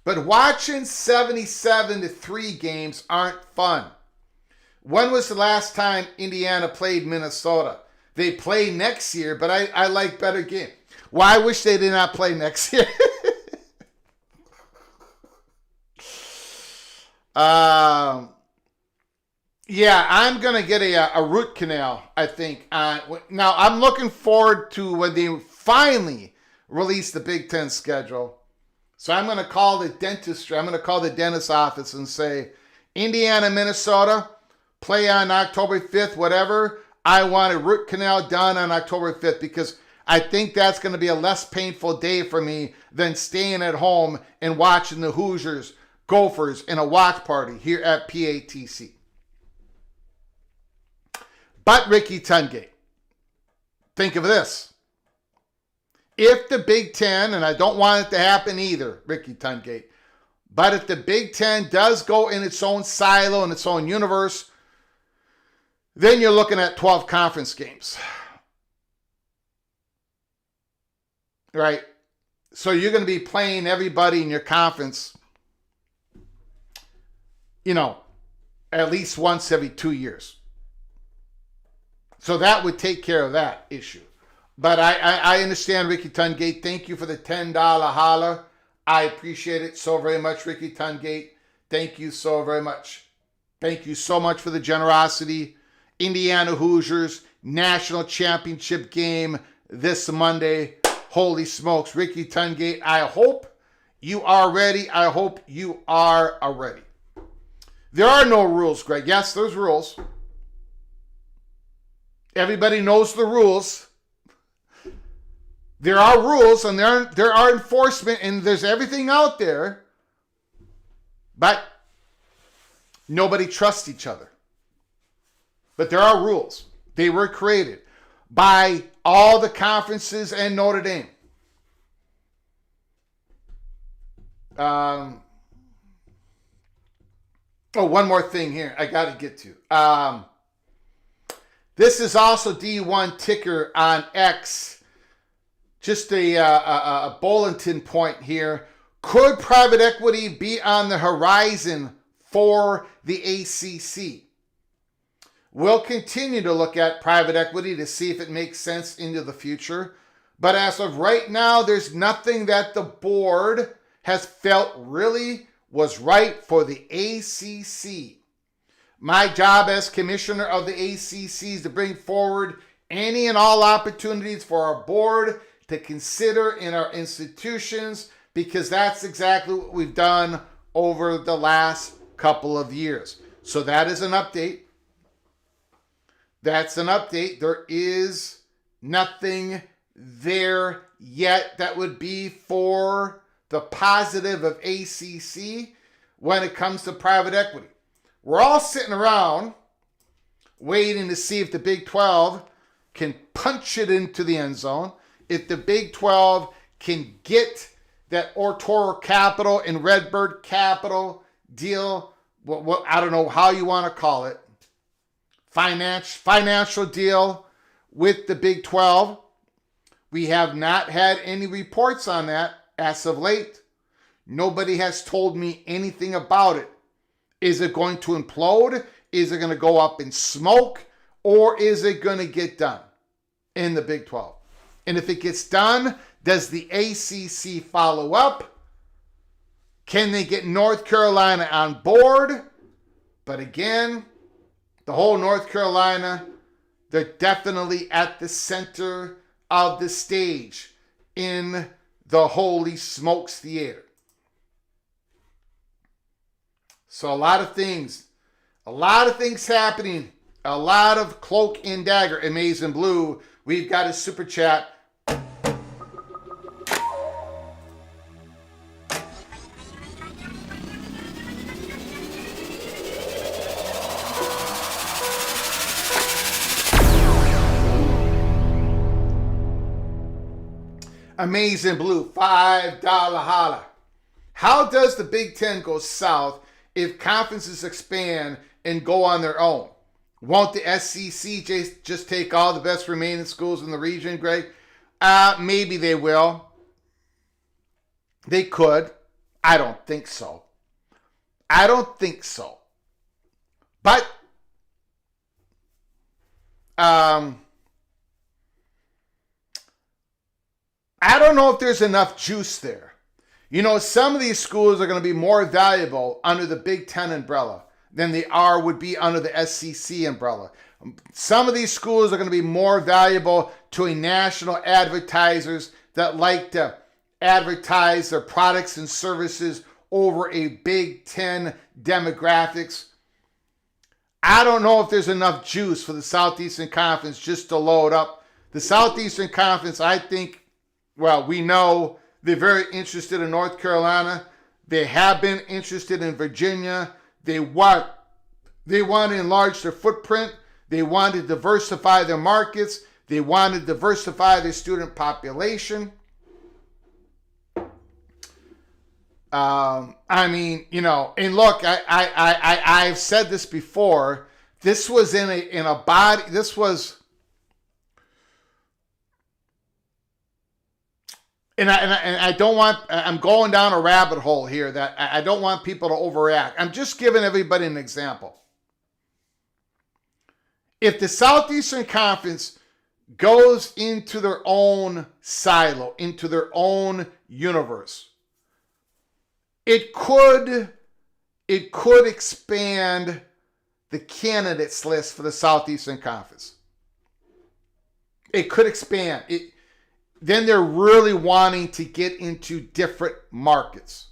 Speaker 1: But watching 77-3 games aren't fun. When was the last time Indiana played Minnesota? They play next year, but I like better game. Well, I wish they did not play next year. Yeah, I'm going to get a root canal, I think. Now, I'm looking forward to when they finally release the Big Ten schedule. So I'm going to call the dentistry. I'm going to call the dentist office and say, Indiana, Minnesota, play on October 5th, whatever. I want a root canal done on October 5th because I think that's going to be a less painful day for me than staying at home and watching the Hoosiers, Gophers in a watch party here at PATC. But Ricky Tungate, think of this. If the Big Ten, and I don't want it to happen either, Ricky Tungate, but if the Big Ten does go in its own silo, in its own universe, then you're looking at 12 conference games. Right? So you're going to be playing everybody in your conference, at least once every 2 years. So that would take care of that issue. But I understand, Ricky Tungate. Thank you for the $10 holler. I appreciate it so very much, Ricky Tungate. Thank you so very much. Thank you so much for the generosity. Indiana Hoosiers national championship game this Monday. Holy smokes, Ricky Tungate. I hope you are ready. I hope you are ready. There are no rules, Greg. Yes, there's rules. Everybody knows the rules. There are rules and there are enforcement and there's everything out there. But nobody trusts each other. But there are rules. They were created by all the conferences and Notre Dame. One more thing here I got to get to. This is also D1 ticker on X. Just a bulletin point here. Could private equity be on the horizon for the ACC? We'll continue to look at private equity to see if it makes sense into the future. But as of right now, there's nothing that the board has felt really was right for the ACC. My job as commissioner of the ACC is to bring forward any and all opportunities for our board to consider in our institutions, because that's exactly what we've done over the last couple of years. So that is an update. That's an update. There is nothing there yet that would be for the positive of ACC when it comes to private equity. We're all sitting around waiting to see if the Big 12 can punch it into the end zone, if the Big 12 can get that Ortoro Capital and Redbird Capital deal, what I don't know how you want to call it, financial deal with the Big 12. We have not had any reports on that as of late. Nobody has told me anything about it. Is it going to implode? Is it going to go up in smoke? Or is it going to get done in the Big 12? And if it gets done, does the ACC follow up? Can they get North Carolina on board? But again, the whole North Carolina, they're definitely at the center of the stage in the Holy Smokes Theater. So a lot of things happening. A lot of cloak and dagger. Amazing Blue, we've got a super chat. Amazing Blue, $5 holla. How does the Big Ten go south if conferences expand and go on their own? Won't the SEC just take all the best remaining schools in the region, Greg? Maybe they will. They could. I don't think so. But I don't know if there's enough juice there. You know, some of these schools are going to be more valuable under the Big Ten umbrella than they would be under the SEC umbrella. Some of these schools are going to be more valuable to a national advertisers that like to advertise their products and services over a Big Ten demographics. I don't know if there's enough juice for the Southeastern Conference just to load up. The Southeastern Conference, I think, well, we know they're very interested in North Carolina. They have been interested in Virginia. They want to enlarge their footprint. They want to diversify their markets. They want to diversify their student population. I mean, you know, and look, I've said this before. This was in a body. This was. And I don't want, I'm going down a rabbit hole here that I don't want people to overreact. I'm just giving everybody an example. If the Southeastern Conference goes into their own silo, into their own universe, it could expand the candidates list for the Southeastern Conference. It could expand. Then they're really wanting to get into different markets.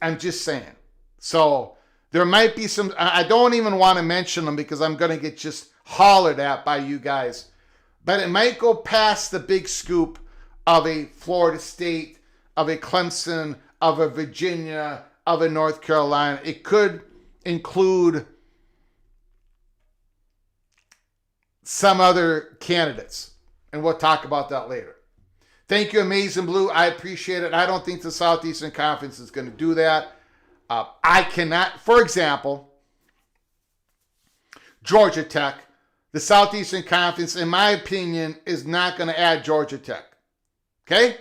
Speaker 1: I'm just saying. So there might be some, I don't even want to mention them because I'm going to get just hollered at by you guys. But it might go past the big scoop of a Florida State, of a Clemson, of a Virginia, of a North Carolina. It could include some other candidates. And we'll talk about that later. Thank you, Amazing Blue. I appreciate it. I don't think the Southeastern Conference is going to do that. I cannot, for example, Georgia Tech, the Southeastern Conference, in my opinion, is not going to add Georgia Tech. Okay?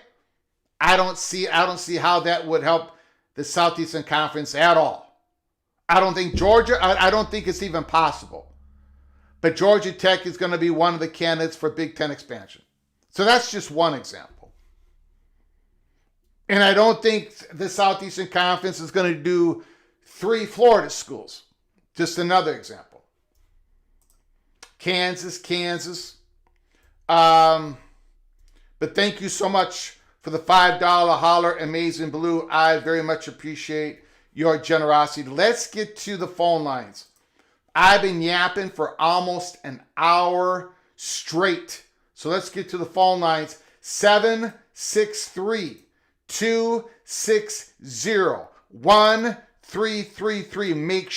Speaker 1: I don't see how that would help the Southeastern Conference at all. I don't think I don't think it's even possible. But Georgia Tech is going to be one of the candidates for Big Ten expansion. So that's just one example. And I don't think the Southeastern Conference is going to do 3 Florida schools. Just another example. Kansas. But thank you so much for the $5 holler, Amazing Blue. I very much appreciate your generosity. Let's get to the phone lines. I've been yapping for almost an hour straight. So let's get to the phone lines. 763-260-1333. Make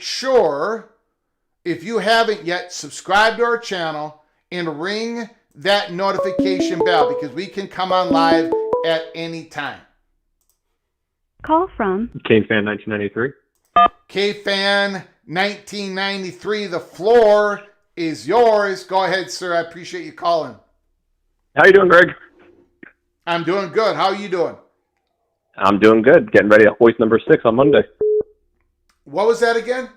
Speaker 1: sure if you haven't yet, subscribe to our channel and ring that notification bell because we can come on live at any time.
Speaker 2: Call from
Speaker 3: KFan 1993.
Speaker 1: KFan 1993, the floor is yours. Go ahead, sir. I appreciate you calling.
Speaker 3: How you doing, Greg?
Speaker 1: I'm doing good. How are you doing?
Speaker 3: I'm doing good. Getting ready to hoist number 6 on Monday.
Speaker 1: What was that again?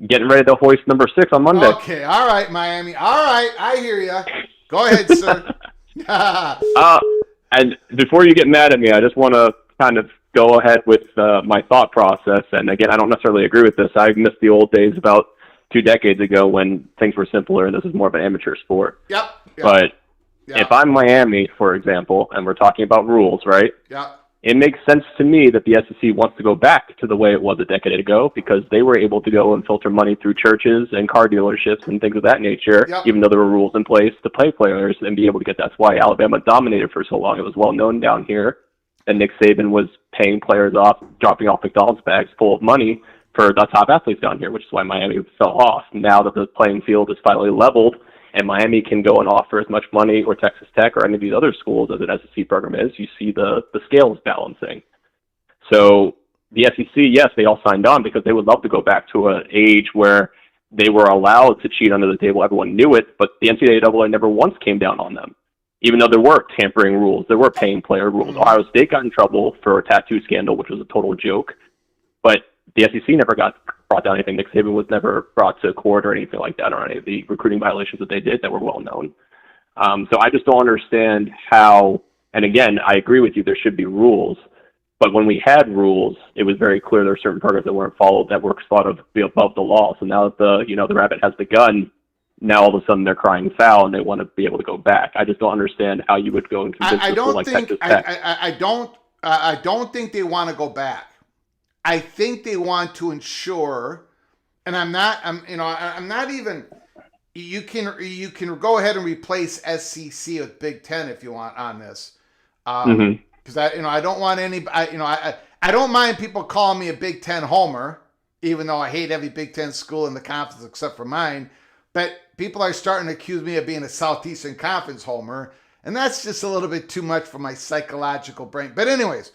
Speaker 3: Getting ready to hoist number 6 on Monday.
Speaker 1: Okay. All right, Miami. All right. I hear you. Go ahead, sir.
Speaker 3: And before you get mad at me, I just want to kind of go ahead with my thought process. And again, I don't necessarily agree with this. I miss the old days about 2 decades ago when things were simpler and this is more of an amateur sport.
Speaker 1: Yep.
Speaker 3: But if I'm Miami, for example, and we're talking about rules, right?
Speaker 1: Yep.
Speaker 3: It makes sense to me that the SEC wants to go back to the way it was a decade ago because they were able to go and filter money through churches and car dealerships and things of that nature, even though there were rules in place to play players and be able to get. That's why Alabama dominated for so long. It was well known down here that Nick Saban was paying players off, dropping off McDonald's bags full of money for the top athletes down here, which is why Miami fell off. Now that the playing field is finally leveled, and Miami can go and offer as much money, or Texas Tech, or any of these other schools as an SEC program is, you see the scales balancing. So the SEC, yes, they all signed on because they would love to go back to an age where they were allowed to cheat under the table. Everyone knew it, but the NCAA never once came down on them. Even though there were tampering rules, there were paying player rules. Ohio State got in trouble for a tattoo scandal, which was a total joke. But the SEC never got brought down anything. Nick Saban was never brought to court or anything like that, or any of the recruiting violations that they did that were well known. So I just don't understand how, and again, I agree with you, there should be rules. But when we had rules, it was very clear there were certain programs that weren't followed that were thought of to be above the law. So now that the rabbit has the gun, now all of a sudden they're crying foul and they want to be able to go back. I just don't understand how you would go and convince a school like Texas Tech.
Speaker 1: I don't think they want to go back. I think they want to ensure, and I'm not even. You can go ahead and replace SEC with Big Ten if you want on this, because I don't want any. I don't mind people calling me a Big Ten homer, even though I hate every Big Ten school in the conference except for mine. But people are starting to accuse me of being a Southeastern Conference homer, and that's just a little bit too much for my psychological brain. But anyways,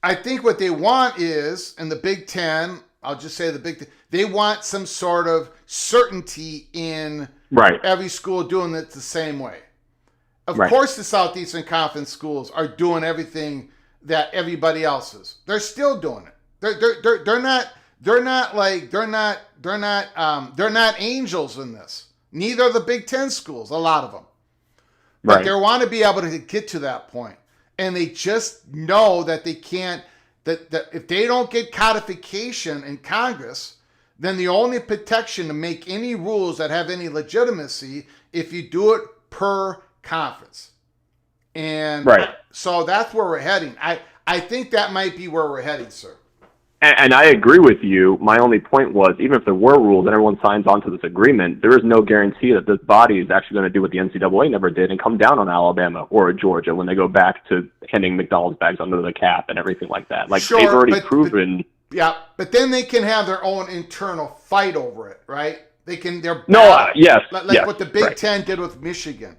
Speaker 1: I think what they want is, in the Big Ten, I'll just say the Big Ten, they want some sort of certainty in every school doing it the same way. Of course, the Southeastern Conference schools are doing everything that everybody else is. They're still doing it. They're not angels in this. Neither are the Big Ten schools, a lot of them. But they want to be able to get to that point. And they just know that they can't, that if they don't get codification in Congress, then the only protection to make any rules that have any legitimacy, if you do it per conference. And so that's where we're heading. I think that might be where we're heading, sir.
Speaker 3: And I agree with you. My only point was, even if there were rules and everyone signs on to this agreement, there is no guarantee that this body is actually going to do what the NCAA never did and come down on Alabama or Georgia when they go back to handing McDonald's bags under the cap and everything like that. Like, they've already proven.
Speaker 1: But then they can have their own internal fight over it, right? They can. What the Big Ten did with Michigan.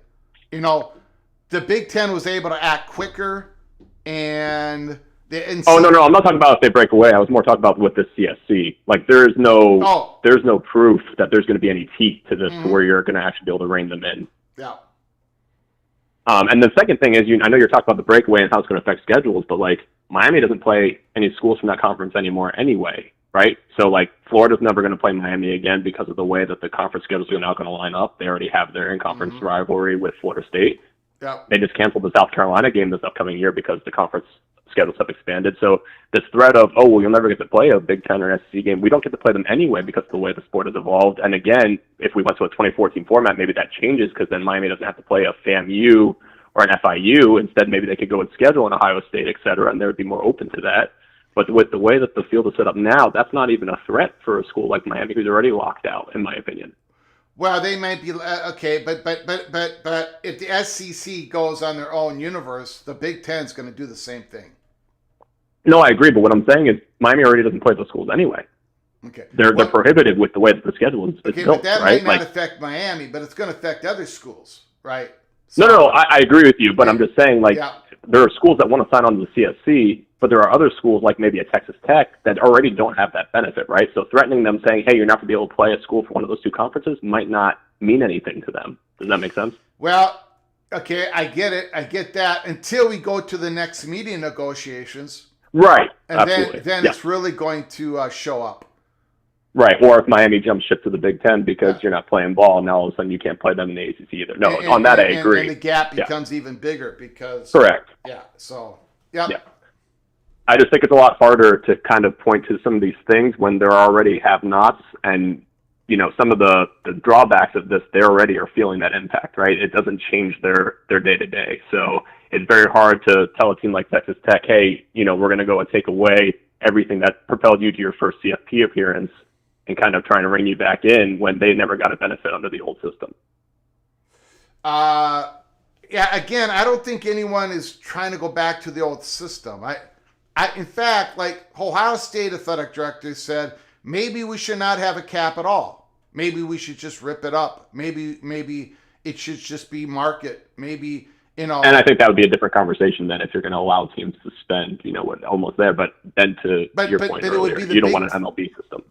Speaker 1: The Big Ten was able to act quicker and. I'm
Speaker 3: not talking about if they break away. I was more talking about with the CSC. Like, there's no proof that there's going to be any teeth to this to where you're going to actually be able to rein them in.
Speaker 1: Yeah.
Speaker 3: And the second thing is, I know you're talking about the breakaway and how it's going to affect schedules, but like, Miami doesn't play any schools from that conference anymore anyway, right? So like, Florida's never going to play Miami again because of the way that the conference schedules are now going to line up. They already have their in-conference rivalry with Florida State. Yeah. They just canceled the South Carolina game this upcoming year because the conference schedules have expanded. So this threat of, you'll never get to play a Big Ten or SEC game, we don't get to play them anyway because of the way the sport has evolved. And again, if we went to a 2014 format, maybe that changes because then Miami doesn't have to play a FAMU or an FIU. Instead, maybe they could go and schedule an Ohio State, et cetera, and they would be more open to that. But with the way that the field is set up now, that's not even a threat for a school like Miami, who's already locked out, in my opinion.
Speaker 1: Well, they might be okay, but if the SEC goes on their own universe, the Big Ten's going to do the same thing.
Speaker 3: No, I agree, but what I'm saying is Miami already doesn't play those schools anyway.
Speaker 1: Okay.
Speaker 3: They're prohibited with the way that the schedule is
Speaker 1: okay,
Speaker 3: built,
Speaker 1: but that
Speaker 3: right?
Speaker 1: might not affect Miami, but it's going to affect other schools, right?
Speaker 3: So, no, I agree with you, but I'm just saying, like, there are schools that want to sign on to the CSC, but there are other schools, like maybe a Texas Tech, that already don't have that benefit, right? So threatening them, saying, hey, you're not going to be able to play a school for one of those two conferences might not mean anything to them. Does that make sense?
Speaker 1: Well, okay, I get it. I get that until we go to the next media negotiations.
Speaker 3: Right.
Speaker 1: And
Speaker 3: absolutely.
Speaker 1: then it's really going to show up.
Speaker 3: Right. Or if Miami jumps ship to the Big Ten because you're not playing ball, now all of a sudden you can't play them in the ACC either. No, on that I agree.
Speaker 1: And the gap becomes even bigger because...
Speaker 3: Correct.
Speaker 1: Yeah. So, yeah.
Speaker 3: I just think it's a lot harder to kind of point to some of these things when there already have-nots, and some of the drawbacks of this, they already are feeling that impact, right? It doesn't change their day-to-day. So it's very hard to tell a team like Texas Tech, hey, we're going to go and take away everything that propelled you to your first CFP appearance and kind of trying to bring you back in when they never got a benefit under the old system.
Speaker 1: Again, I don't think anyone is trying to go back to the old system. In fact, like Ohio State athletic director said, maybe we should not have a cap at all. Maybe we should just rip it up. Maybe it should just be market. Maybe, And
Speaker 3: I think that would be a different conversation then if you're going to allow teams to spend, almost there. But then to your point earlier, you don't want an MLB system.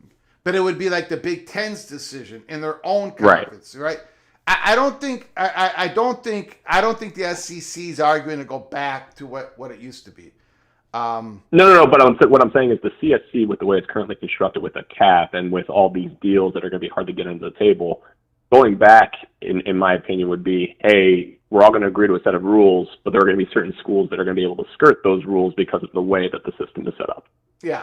Speaker 1: But it would be like the Big Ten's decision in their own conference, right? I don't think the SEC is arguing to go back to what it used to be.
Speaker 3: No. But what I'm saying is the CSC, with the way it's currently constructed, with a cap and with all these deals that are going to be hard to get into the table, going back, in my opinion, would be, hey, we're all going to agree to a set of rules, but there are going to be certain schools that are going to be able to skirt those rules because of the way that the system is set up.
Speaker 1: Yeah.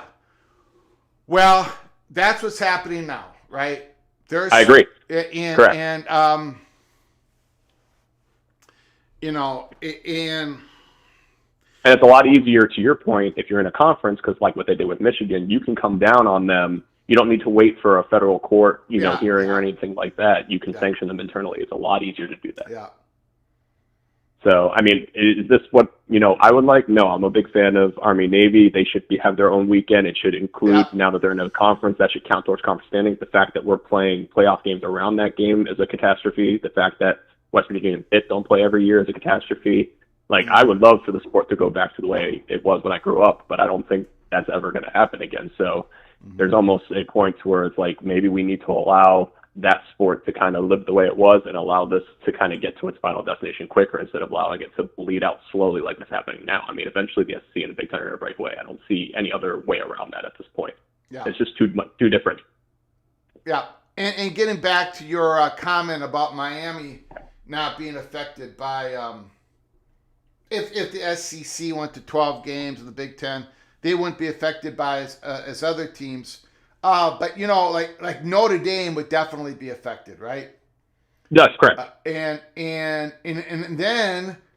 Speaker 1: Well, that's what's happening now, right?
Speaker 3: I agree.
Speaker 1: Correct.
Speaker 3: And it's a lot easier, to your point, if you're in a conference, because like what they did with Michigan, you can come down on them. You don't need to wait for a federal court, hearing or anything like that. You can sanction them internally. It's a lot easier to do that.
Speaker 1: Yeah.
Speaker 3: So, I mean, is this what, I would like? No, I'm a big fan of Army Navy. They should have their own weekend. It should include, now that they're in a conference, that should count towards conference standings. The fact that we're playing playoff games around that game is a catastrophe. The fact that West Virginia and Pitt don't play every year is a catastrophe. Like, I would love for the sport to go back to the way it was when I grew up, but I don't think that's ever going to happen again. So there's almost a point where it's like, maybe we need to allow that sport to kind of live the way it was and allow this to kind of get to its final destination quicker instead of allowing it to bleed out slowly like it's happening now. I mean, eventually the SEC and the Big Ten are going to break away. I don't see any other way around that at this point. Yeah. It's just too different.
Speaker 1: Yeah. And getting back to your comment about Miami not being affected by if the SEC went to 12 games in the Big Ten, they wouldn't be affected by as other teams. But like Notre Dame would definitely be affected, right?
Speaker 3: That's correct.
Speaker 1: And then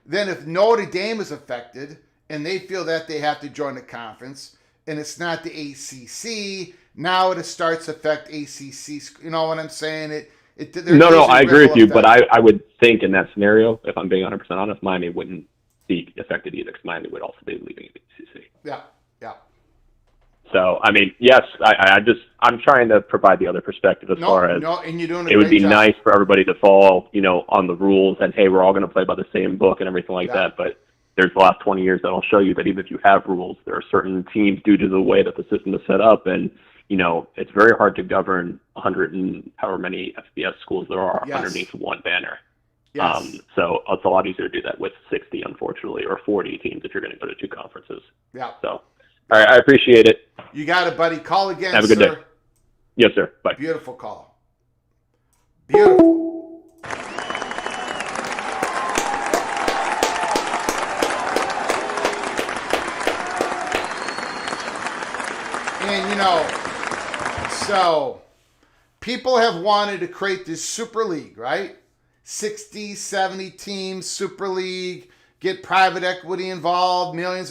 Speaker 1: if Notre Dame is affected and they feel that they have to join the conference and it's not the ACC, now it starts to affect ACC. You know what I'm saying?
Speaker 3: No, I agree with you, but I would think in that scenario, if I'm being 100% honest, Miami wouldn't be affected either because Miami would also be leaving the ACC.
Speaker 1: Yeah.
Speaker 3: So, I mean, yes, I'm trying to provide the other perspective as far as
Speaker 1: and you're doing
Speaker 3: it would be nice for everybody to fall, on the rules and, hey, we're all going to play by the same book and everything like that. But there's the last 20 years that'll show you that even if you have rules, there are certain teams due to the way that the system is set up. And, it's very hard to govern 100 and however many FBS schools there are underneath one banner.
Speaker 1: Yes.
Speaker 3: So it's a lot easier to do that with 60, unfortunately, or 40 teams if you're going to go to two conferences.
Speaker 1: Yeah.
Speaker 3: So, all right, I appreciate it.
Speaker 1: You got it, buddy. Call again,
Speaker 3: Have a good day. Yes, sir. Bye.
Speaker 1: Beautiful call. Beautiful. And, so people have wanted to create this Super League, right? 60, 70 teams, Super League, get private equity involved, billions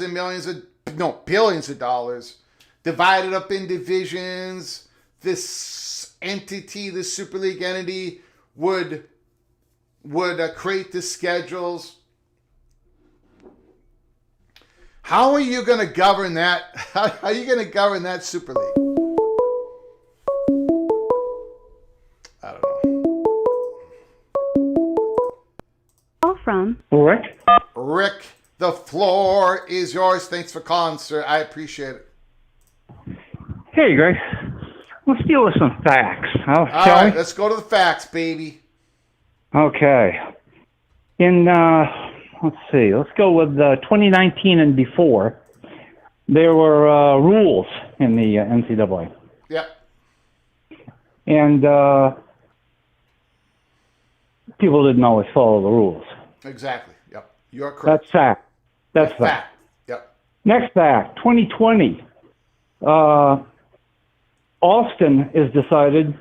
Speaker 1: of dollars, divided up in divisions. This entity, this Super League entity, would create the schedules. How are you going to govern that? How are you going to govern that Super League?
Speaker 2: from
Speaker 4: Rick.
Speaker 1: Rick, the floor is yours. Thanks for calling, sir. I appreciate it.
Speaker 4: Hey, Greg. Let's deal with some facts.
Speaker 1: All
Speaker 4: Shall
Speaker 1: right,
Speaker 4: we?
Speaker 1: let's go to the facts, baby.
Speaker 4: Okay. Let's see. Let's go with 2019 and before. There were rules in the NCAA.
Speaker 1: Yep.
Speaker 4: And people didn't always follow the rules.
Speaker 1: Exactly. Yep. You're correct.
Speaker 4: That's fact. That's fact.
Speaker 1: Yep.
Speaker 4: Next fact, 2020. Austin is decided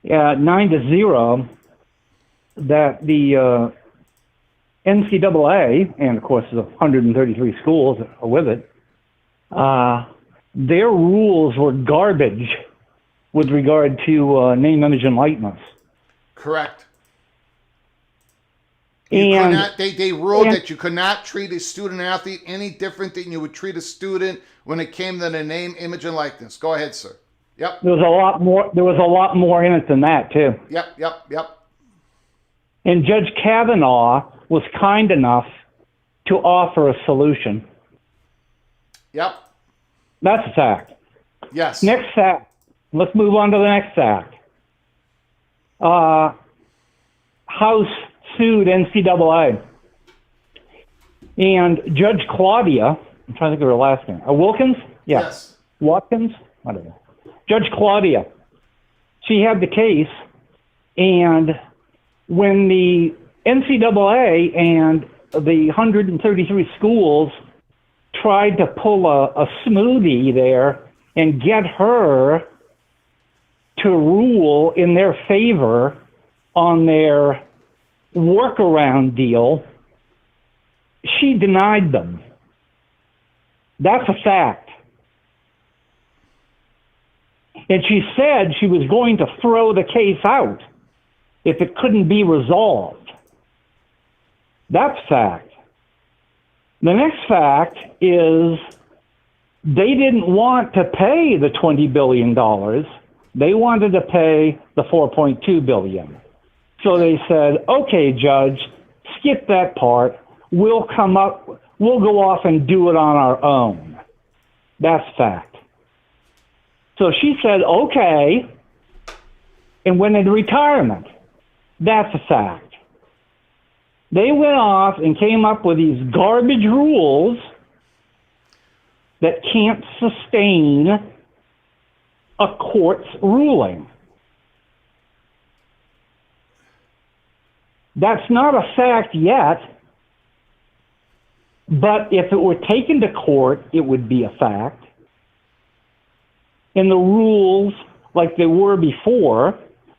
Speaker 4: at 9-0 that the NCAA, and of course the 133 schools that are with it, their rules were garbage with regard to name, image, and likeness.
Speaker 1: Correct. They ruled that you could not treat a student athlete any different than you would treat a student when it came to the name, image, and likeness. Go ahead, sir. Yep.
Speaker 4: There was a lot more in it than that, too.
Speaker 1: Yep.
Speaker 4: And Judge Kavanaugh was kind enough to offer a solution.
Speaker 1: Yep.
Speaker 4: That's a fact.
Speaker 1: Yes.
Speaker 4: Next fact. Let's move on to the next fact. House sued NCAA. And Judge Claudia, I'm trying to think of her last name. Wilkins? Yeah.
Speaker 1: Yes.
Speaker 4: Watkins? I don't know. Judge Claudia. She had the case, and when the NCAA and the 133 schools tried to pull a smoothie there and get her to rule in their favor on their workaround deal, she denied them. That's a fact. And she said she was going to throw the case out if it couldn't be resolved. That's fact. The next fact is they didn't want to pay the $20 billion. They wanted to pay the $4.2 billion. So they said, okay, Judge, skip that part. We'll go off and do it on our own. That's fact. So she said, okay, and went into retirement. That's a fact. They went off and came up with these garbage rules that can't sustain a court's ruling. That's not a fact yet, but if it were taken to court, it would be a fact. And the rules, like they were before,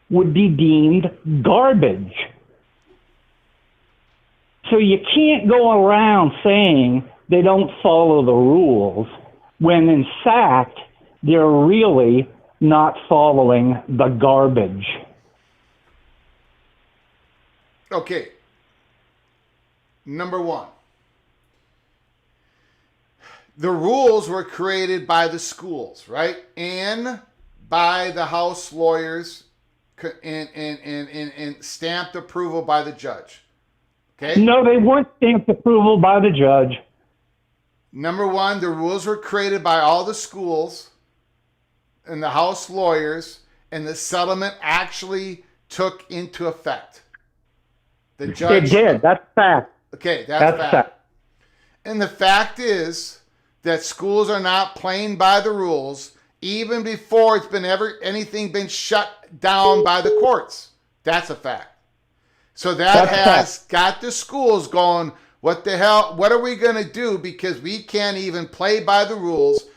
Speaker 4: would be deemed garbage. So you can't go around saying they don't follow the rules when in fact they're really not following the garbage.
Speaker 1: Okay. Number one. The rules were created by the schools, right? And by the House lawyers and stamped approval by the judge. Okay?
Speaker 4: No, they weren't stamped approval by the judge.
Speaker 1: Number one, the rules were created by all the schools and the House lawyers, and the settlement actually took into effect. The judge.
Speaker 4: It did. That's fact.
Speaker 1: Okay, that's fact. And the fact is that schools are not playing by the rules even before anything been shut down by the courts. That's a fact. So that has got the schools going, what the hell, what are we going to do? Because we can't even play by the rules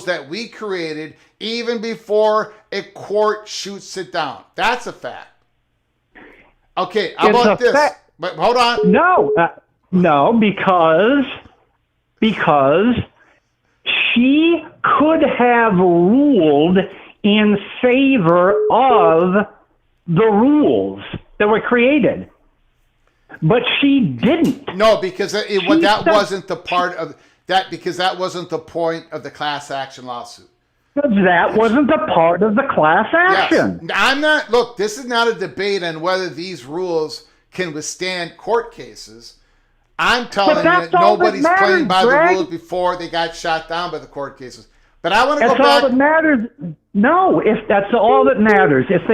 Speaker 1: that we created, even before a court shoots it down. That's a fact. Okay, how about this? But hold on.
Speaker 4: No, because she could have ruled in favor of the rules that were created, but she didn't.
Speaker 1: No, because that wasn't the part of that. Because that wasn't the point of the class action lawsuit.
Speaker 4: That wasn't a part of the class action.
Speaker 1: Yes. I'm not. Look, this is not a debate on whether these rules can withstand court cases. I'm telling you that
Speaker 4: all that
Speaker 1: nobody's
Speaker 4: matters,
Speaker 1: playing by
Speaker 4: Greg.
Speaker 1: the rules before they got shot down by the court cases. But I want to go
Speaker 4: That's all
Speaker 1: back.
Speaker 4: that matters. No, if that's all that matters. If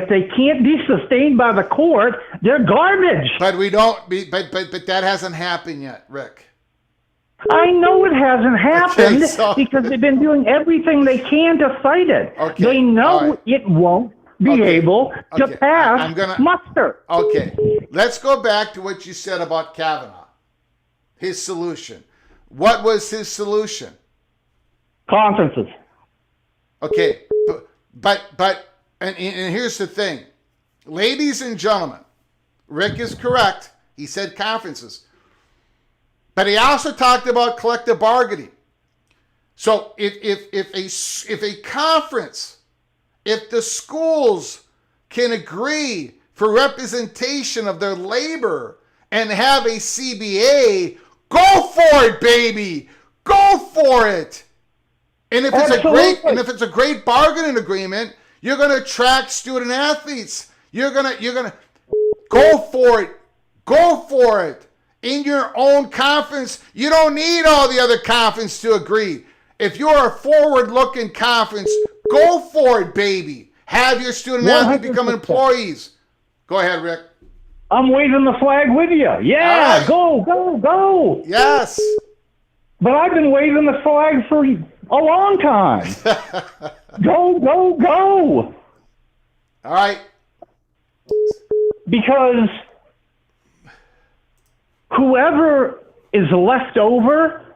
Speaker 4: they can't be sustained by the court, they're garbage.
Speaker 1: But we don't. But that hasn't happened yet, Rick.
Speaker 4: I know it hasn't happened
Speaker 1: Okay, so-
Speaker 4: because they've been doing everything they can to fight it.
Speaker 1: Okay,
Speaker 4: They know
Speaker 1: all right.
Speaker 4: it won't be able to
Speaker 1: Okay,
Speaker 4: pass
Speaker 1: I'm gonna-
Speaker 4: muster.
Speaker 1: Okay, let's go back to what you said about Kavanaugh. His solution. What was his solution?
Speaker 4: Conferences.
Speaker 1: Okay, and here's the thing. Ladies and gentlemen, Rick is correct. He said conferences. But he also talked about collective bargaining. So if a conference, if the schools can agree for representation of their labor and have a CBA, go for it, baby. Go for it. And if it's a great bargaining agreement, you're going to attract student athletes. You're going to go for it. Go for it. In your own conference, you don't need all the other conference to agree. If you're a forward-looking conference, go for it, baby. Have your student athletes become employees. Go ahead, Rick.
Speaker 4: I'm waving the flag with you. Yeah,
Speaker 1: right.
Speaker 4: Go.
Speaker 1: Yes.
Speaker 4: But I've been waving the flag for a long time. Go.
Speaker 1: All right.
Speaker 4: Because whoever is left over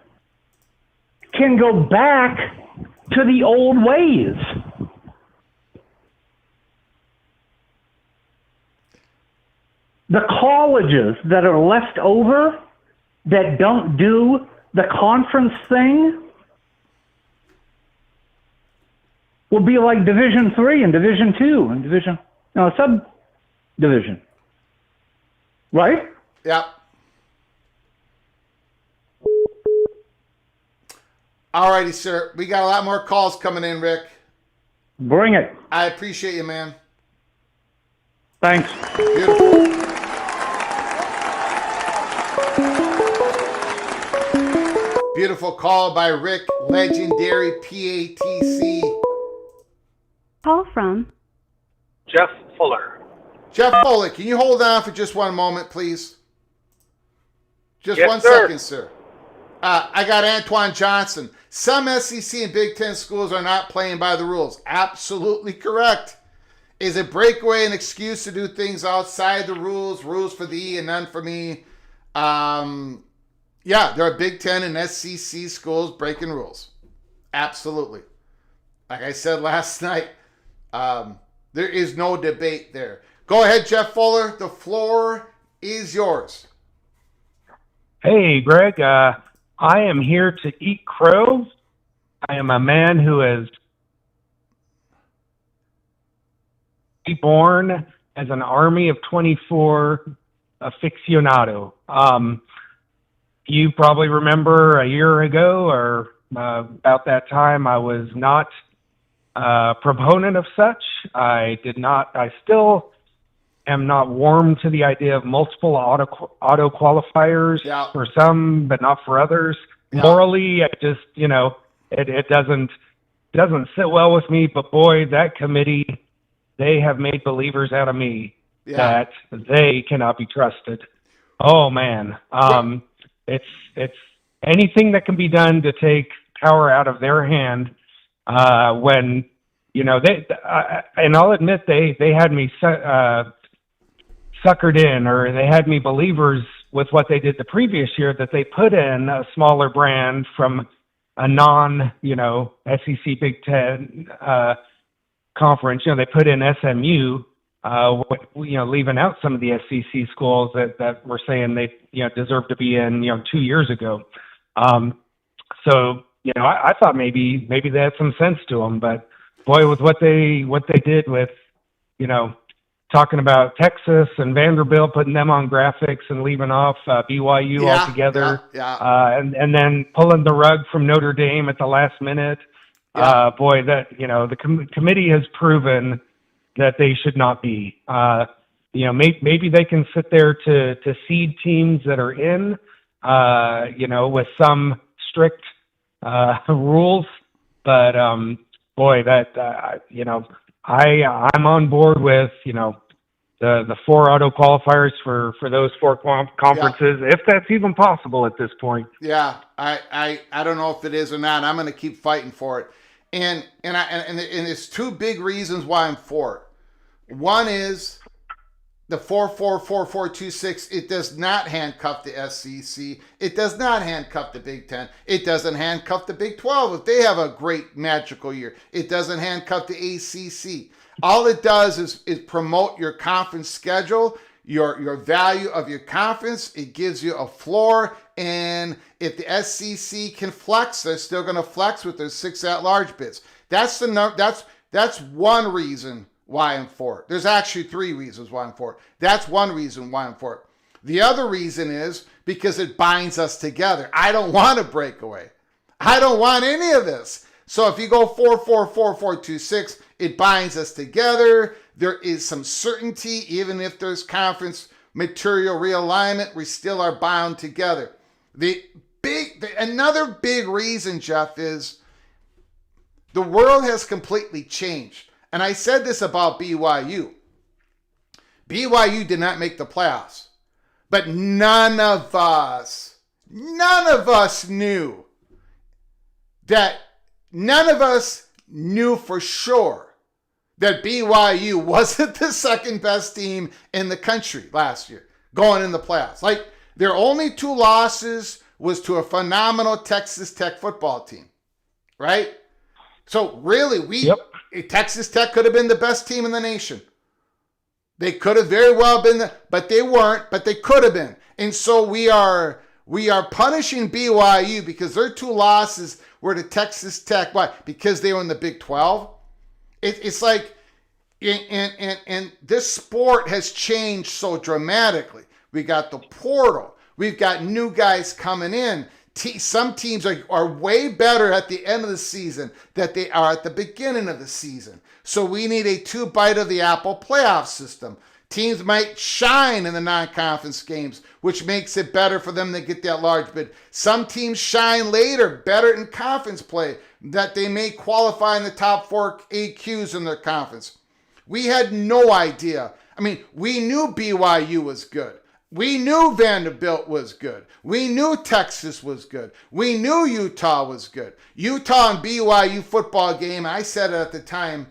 Speaker 4: can go back to the old ways. The colleges that are left over that don't do the conference thing will be like Division III and Division II and subdivision. Right?
Speaker 1: Yep. All righty, sir. We got a lot more calls coming in, Rick.
Speaker 4: Bring it.
Speaker 1: I appreciate you, man.
Speaker 4: Thanks.
Speaker 1: Beautiful. Beautiful call by Rick, legendary PATC.
Speaker 2: Call from
Speaker 5: Jeff Fuller.
Speaker 1: Jeff Foley, can you hold on for just one moment, please? Just
Speaker 5: Yes,
Speaker 1: one
Speaker 5: sir.
Speaker 1: second, sir. I got Antoine Johnson. Some SEC and Big Ten schools are not playing by the rules. Absolutely correct. Is a breakaway an excuse to do things outside the rules? Rules for thee and none for me. Yeah, there are Big Ten and SEC schools breaking rules. Absolutely. Like I said last night, there is no debate there. Go ahead, Jeff Fuller. The floor is yours.
Speaker 5: Hey, Greg. I am here to eat crow. I am a man who is born as an army of 24 aficionado. You probably remember a year ago or about that time, I was not a proponent of such. I still am not warm to the idea of multiple auto qualifiers for some, but not for others. Yeah. Morally, I just, it doesn't sit well with me, but boy, that committee, they have made believers out of me that they cannot be trusted. Oh man. It's anything that can be done to take power out of their hand, when, and I'll admit they had me, suckered in, or they had me believers with what they did the previous year, that they put in a smaller brand from a non, SEC Big Ten conference. They put in SMU, leaving out some of the SEC schools that were saying they, deserve to be in, 2 years ago. So, I thought maybe they had some sense to them, but boy, with what they did with, talking about Texas and Vanderbilt, putting them on graphics and leaving off BYU altogether, and then pulling the rug from Notre Dame at the last minute. The committee has proven that they should not be. maybe they can sit there to seed teams that are in, with some strict rules. But boy, I'm on board with the 4 auto qualifiers for those 4 conferences, if that's even possible at this point.
Speaker 1: Yeah, I don't know if it is or not. I'm going to keep fighting for it, and there's 2 big reasons why I'm for it. One is the 4-4-4-4-2-6. It does not handcuff the SEC. It does not handcuff the Big Ten. It doesn't handcuff the Big 12 if they have a great magical year. It doesn't handcuff the ACC. All it does is promote your conference schedule, your value of your conference. It gives you a floor, and if the SEC can flex, they're still going to flex with their 6 at-large bids. That's one reason why I'm for it. There's actually 3 reasons why I'm for it. That's one reason why I'm for it. The other reason is because it binds us together. I don't want to break away. I don't want any of this. So if you go 4-4-4-4-2-6, it binds us together. There is some certainty, even if there's conference material realignment, we still are bound together. Another big reason, Jeff, is the world has completely changed. And I said this about BYU. BYU did not make the playoffs. But none of us knew for sure that BYU wasn't the second best team in the country last year going in the playoffs. Like, their only 2 losses was to a phenomenal Texas Tech football team, right? So really, Texas Tech could have been the best team in the nation. They could have very well been, but they weren't, but they could have been. And so we are punishing BYU because their 2 losses were to Texas Tech. Why? Because they were in the Big 12. It's like, and this sport has changed so dramatically. We got the portal. We've got new guys coming in. Some teams are way better at the end of the season than they are at the beginning of the season. So we need a 2 bite of the apple playoff system. Teams might shine in the non-conference games, which makes it better for them to get that large bid. Some teams shine later, better in conference play, that they may qualify in the top 4 AQs in their conference. We had no idea. I mean, we knew BYU was good. We knew Vanderbilt was good. We knew Texas was good. We knew Utah was good. Utah and BYU football game, I said it at the time,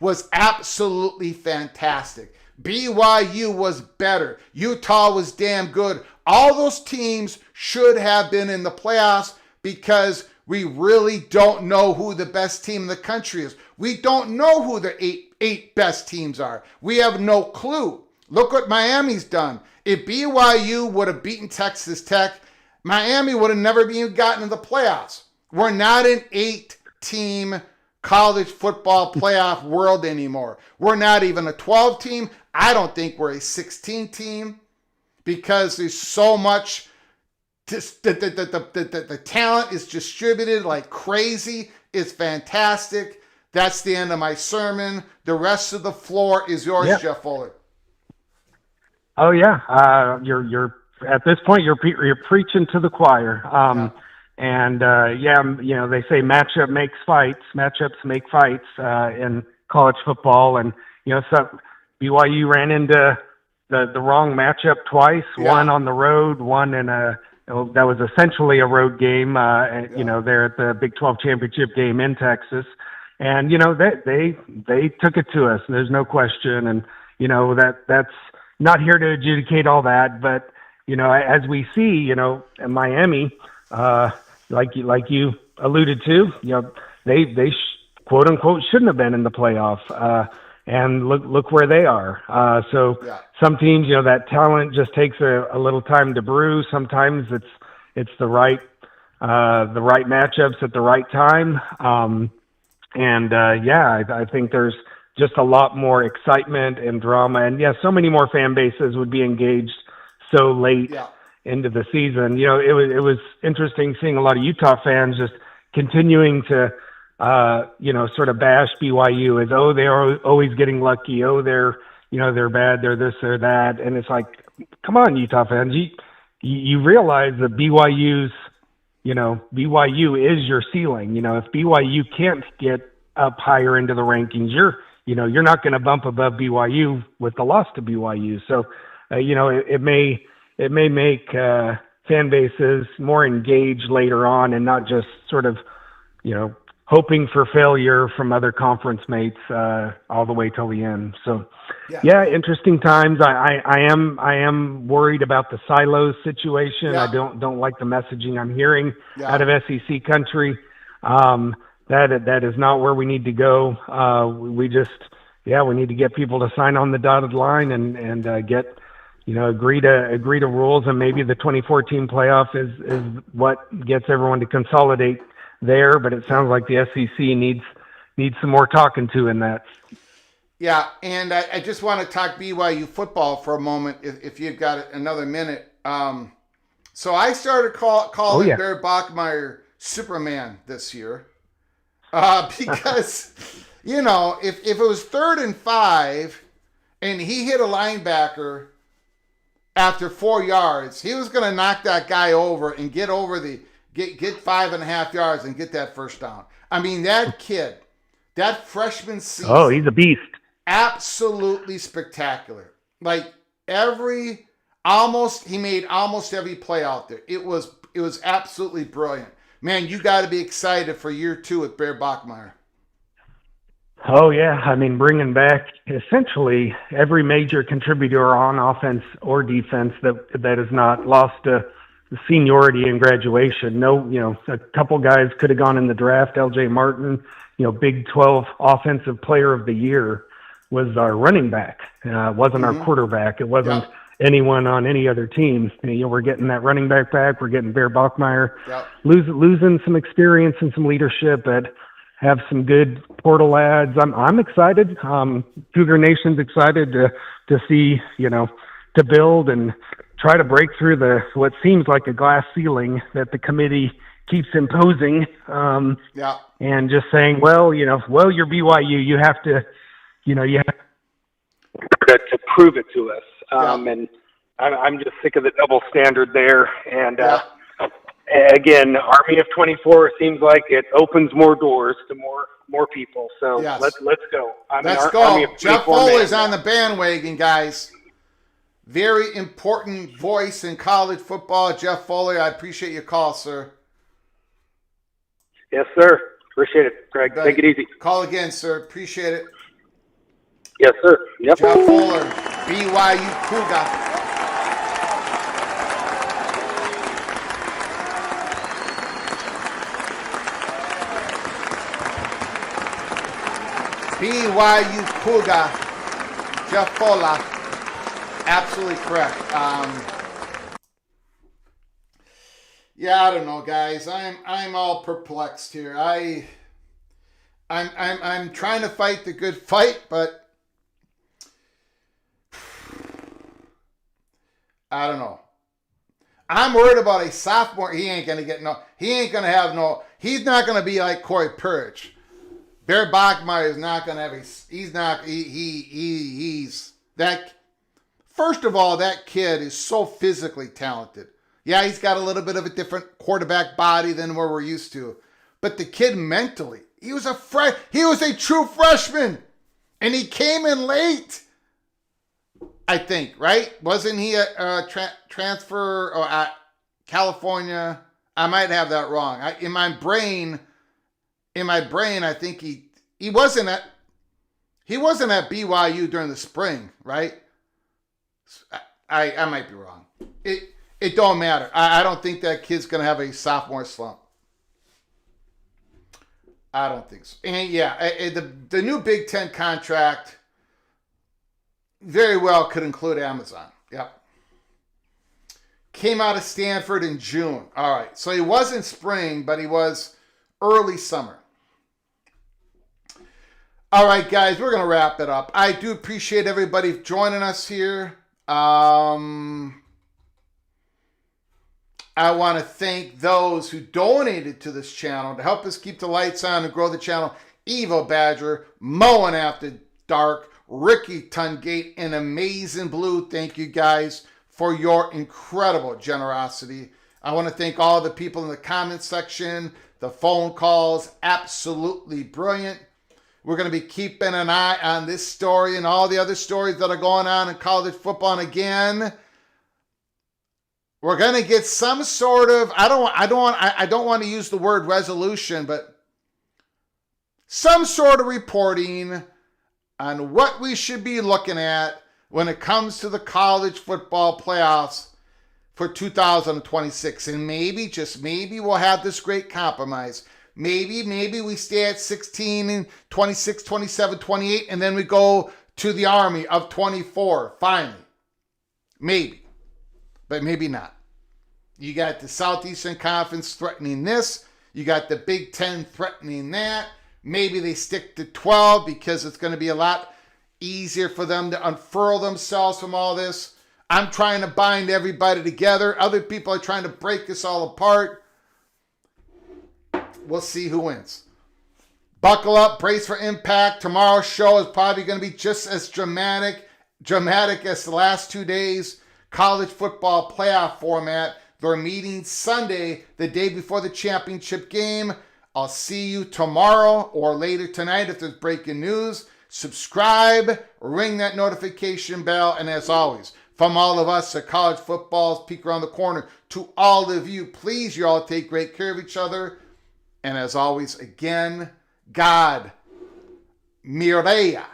Speaker 1: was absolutely fantastic. BYU was better. Utah was damn good. All those teams should have been in the playoffs because we really don't know who the best team in the country is. We don't know who the eight best teams are. We have no clue. Look what Miami's done. If BYU would have beaten Texas Tech, Miami would have never even gotten in the playoffs. We're not an 8-team college football playoff world anymore. We're not even a 12 team. I don't think we're a 16 team because there's so much. The talent is distributed like crazy. It's fantastic. That's the end of my sermon. The rest of the floor is yours, yeah. Jeff Fuller.
Speaker 5: Oh yeah, you're at this point you're preaching to the choir. And they say matchups make fights in college football, and so BYU ran into the wrong matchup twice. Yeah. One on the road, one in that was essentially a road game. There at the Big 12 championship game in Texas, and they took it to us. There's no question, and that's not here to adjudicate all that, but as we see, in Miami. Like you alluded to, they quote unquote shouldn't have been in the playoff, and look where they are. Some teams, that talent just takes a little time to brew. Sometimes it's the right matchups at the right time, I think there's just a lot more excitement and drama, and so many more fan bases would be engaged so late. Yeah. Into the season. It was interesting seeing a lot of Utah fans just continuing to, sort of bash BYU as, they're always getting lucky. They're, they're bad, they're this or that. And it's like, come on, Utah fans, you realize that BYU is your ceiling. If BYU can't get up higher into the rankings, you're not going to bump above BYU with the loss to BYU. So, it may make fan bases more engaged later on, and not just sort of, hoping for failure from other conference mates all the way till the end. So, yeah, interesting times. I am worried about the silos situation. I don't like the messaging I'm hearing out of SEC country. That is not where we need to go. We need to get people to sign on the dotted line and get, agree to rules, and maybe the 2014 playoff is what gets everyone to consolidate there. But it sounds like the SEC needs some more talking to in that.
Speaker 1: Yeah, and I just want to talk BYU football for a moment, if you've got another minute. So I started calling Bear Bachmeier Superman this year because, if it was 3rd and 5 and he hit a linebacker after 4 yards, he was going to knock that guy over and get 5.5 yards and get that first down. I mean, that kid, that freshman season.
Speaker 5: Oh, he's a beast.
Speaker 1: Absolutely spectacular. Like he made almost every play out there. It was absolutely brilliant. Man, you got to be excited for year 2 with Bear Bachmeier.
Speaker 5: Oh yeah, I mean, bringing back essentially every major contributor on offense or defense that has not lost a seniority in graduation. No, a couple guys could have gone in the draft. LJ Martin, Big 12 Offensive Player of the Year, was our running back. Wasn't our quarterback. It wasn't anyone on any other team. We're getting that running back. We're getting Bear Bachmeier. Losing some experience and some leadership, but have some good portal ads. I'm excited. Cougar Nation's excited to see, to build and try to break through what seems like a glass ceiling that the committee keeps imposing. And just saying, you're BYU. You have to, to prove it to us. And I'm just sick of the double standard there. And again, Army of 24 seems like it opens more doors to more people. So let's go.
Speaker 1: Let's go. Jeff Foley's on the bandwagon, guys. Very important voice in college football. Jeff Foley, I appreciate your call, sir.
Speaker 5: Yes, sir. Appreciate it, Greg. Take it easy.
Speaker 1: Call again, sir. Appreciate it.
Speaker 5: Yes, sir. Yep.
Speaker 1: Jeff Fuller, BYU Cougar. BYU Cougar, Jeff Fuller. Absolutely correct. I don't know, guys. I'm all perplexed here. I'm trying to fight the good fight, but I don't know. I'm worried about a sophomore. He's not going to be like Corey Purge. Bear Bachmeier is not going to have he's that. First of all, that kid is so physically talented. Yeah, he's got a little bit of a different quarterback body than where we're used to. But the kid mentally, he was a true freshman. And he came in late, I think, right? Wasn't he a transfer or at California? I might have that wrong. In my brain, I think he wasn't at BYU during the spring, right? I might be wrong. It don't matter. I don't think that kid's going to have a sophomore slump. I don't think so. And the new Big Ten contract very well could include Amazon. Yep. Came out of Stanford in June. All right. So he wasn't spring, but he was early summer. All right, guys, we're going to wrap it up. I do appreciate everybody joining us here. I want to thank those who donated to this channel to help us keep the lights on and grow the channel. Evo Badger, Mowing After Dark, Ricky Tungate, and Amazing Blue. Thank you guys for your incredible generosity. I want to thank all the people in the comment section, the phone calls, absolutely brilliant. We're going to be keeping an eye on this story and all the other stories that are going on in college football. And again, we're going to get some sort of, I don't want to use the word resolution, but some sort of reporting on what we should be looking at when it comes to the college football playoffs for 2026. And maybe, just maybe, we'll have this great compromise. Maybe we stay at 16 and 26, 27, 28, and then we go to the army of 24, finally. Maybe. But maybe not. You got the Southeastern Conference threatening this. You got the Big Ten threatening that. Maybe they stick to 12 because it's going to be a lot easier for them to unfurl themselves from all this. I'm trying to bind everybody together. Other people are trying to break us all apart. We'll see who wins. Buckle up, brace for impact. Tomorrow's show is probably going to be just as dramatic as the last 2 days. College football playoff format. They're meeting Sunday, the day before the championship game. I'll see you tomorrow or later tonight if there's breaking news. Subscribe, ring that notification bell, and as always, from all of us at College Football's Peek Around the Corner, to all of you, please, you all take great care of each other. And as always, again, God, Mireya.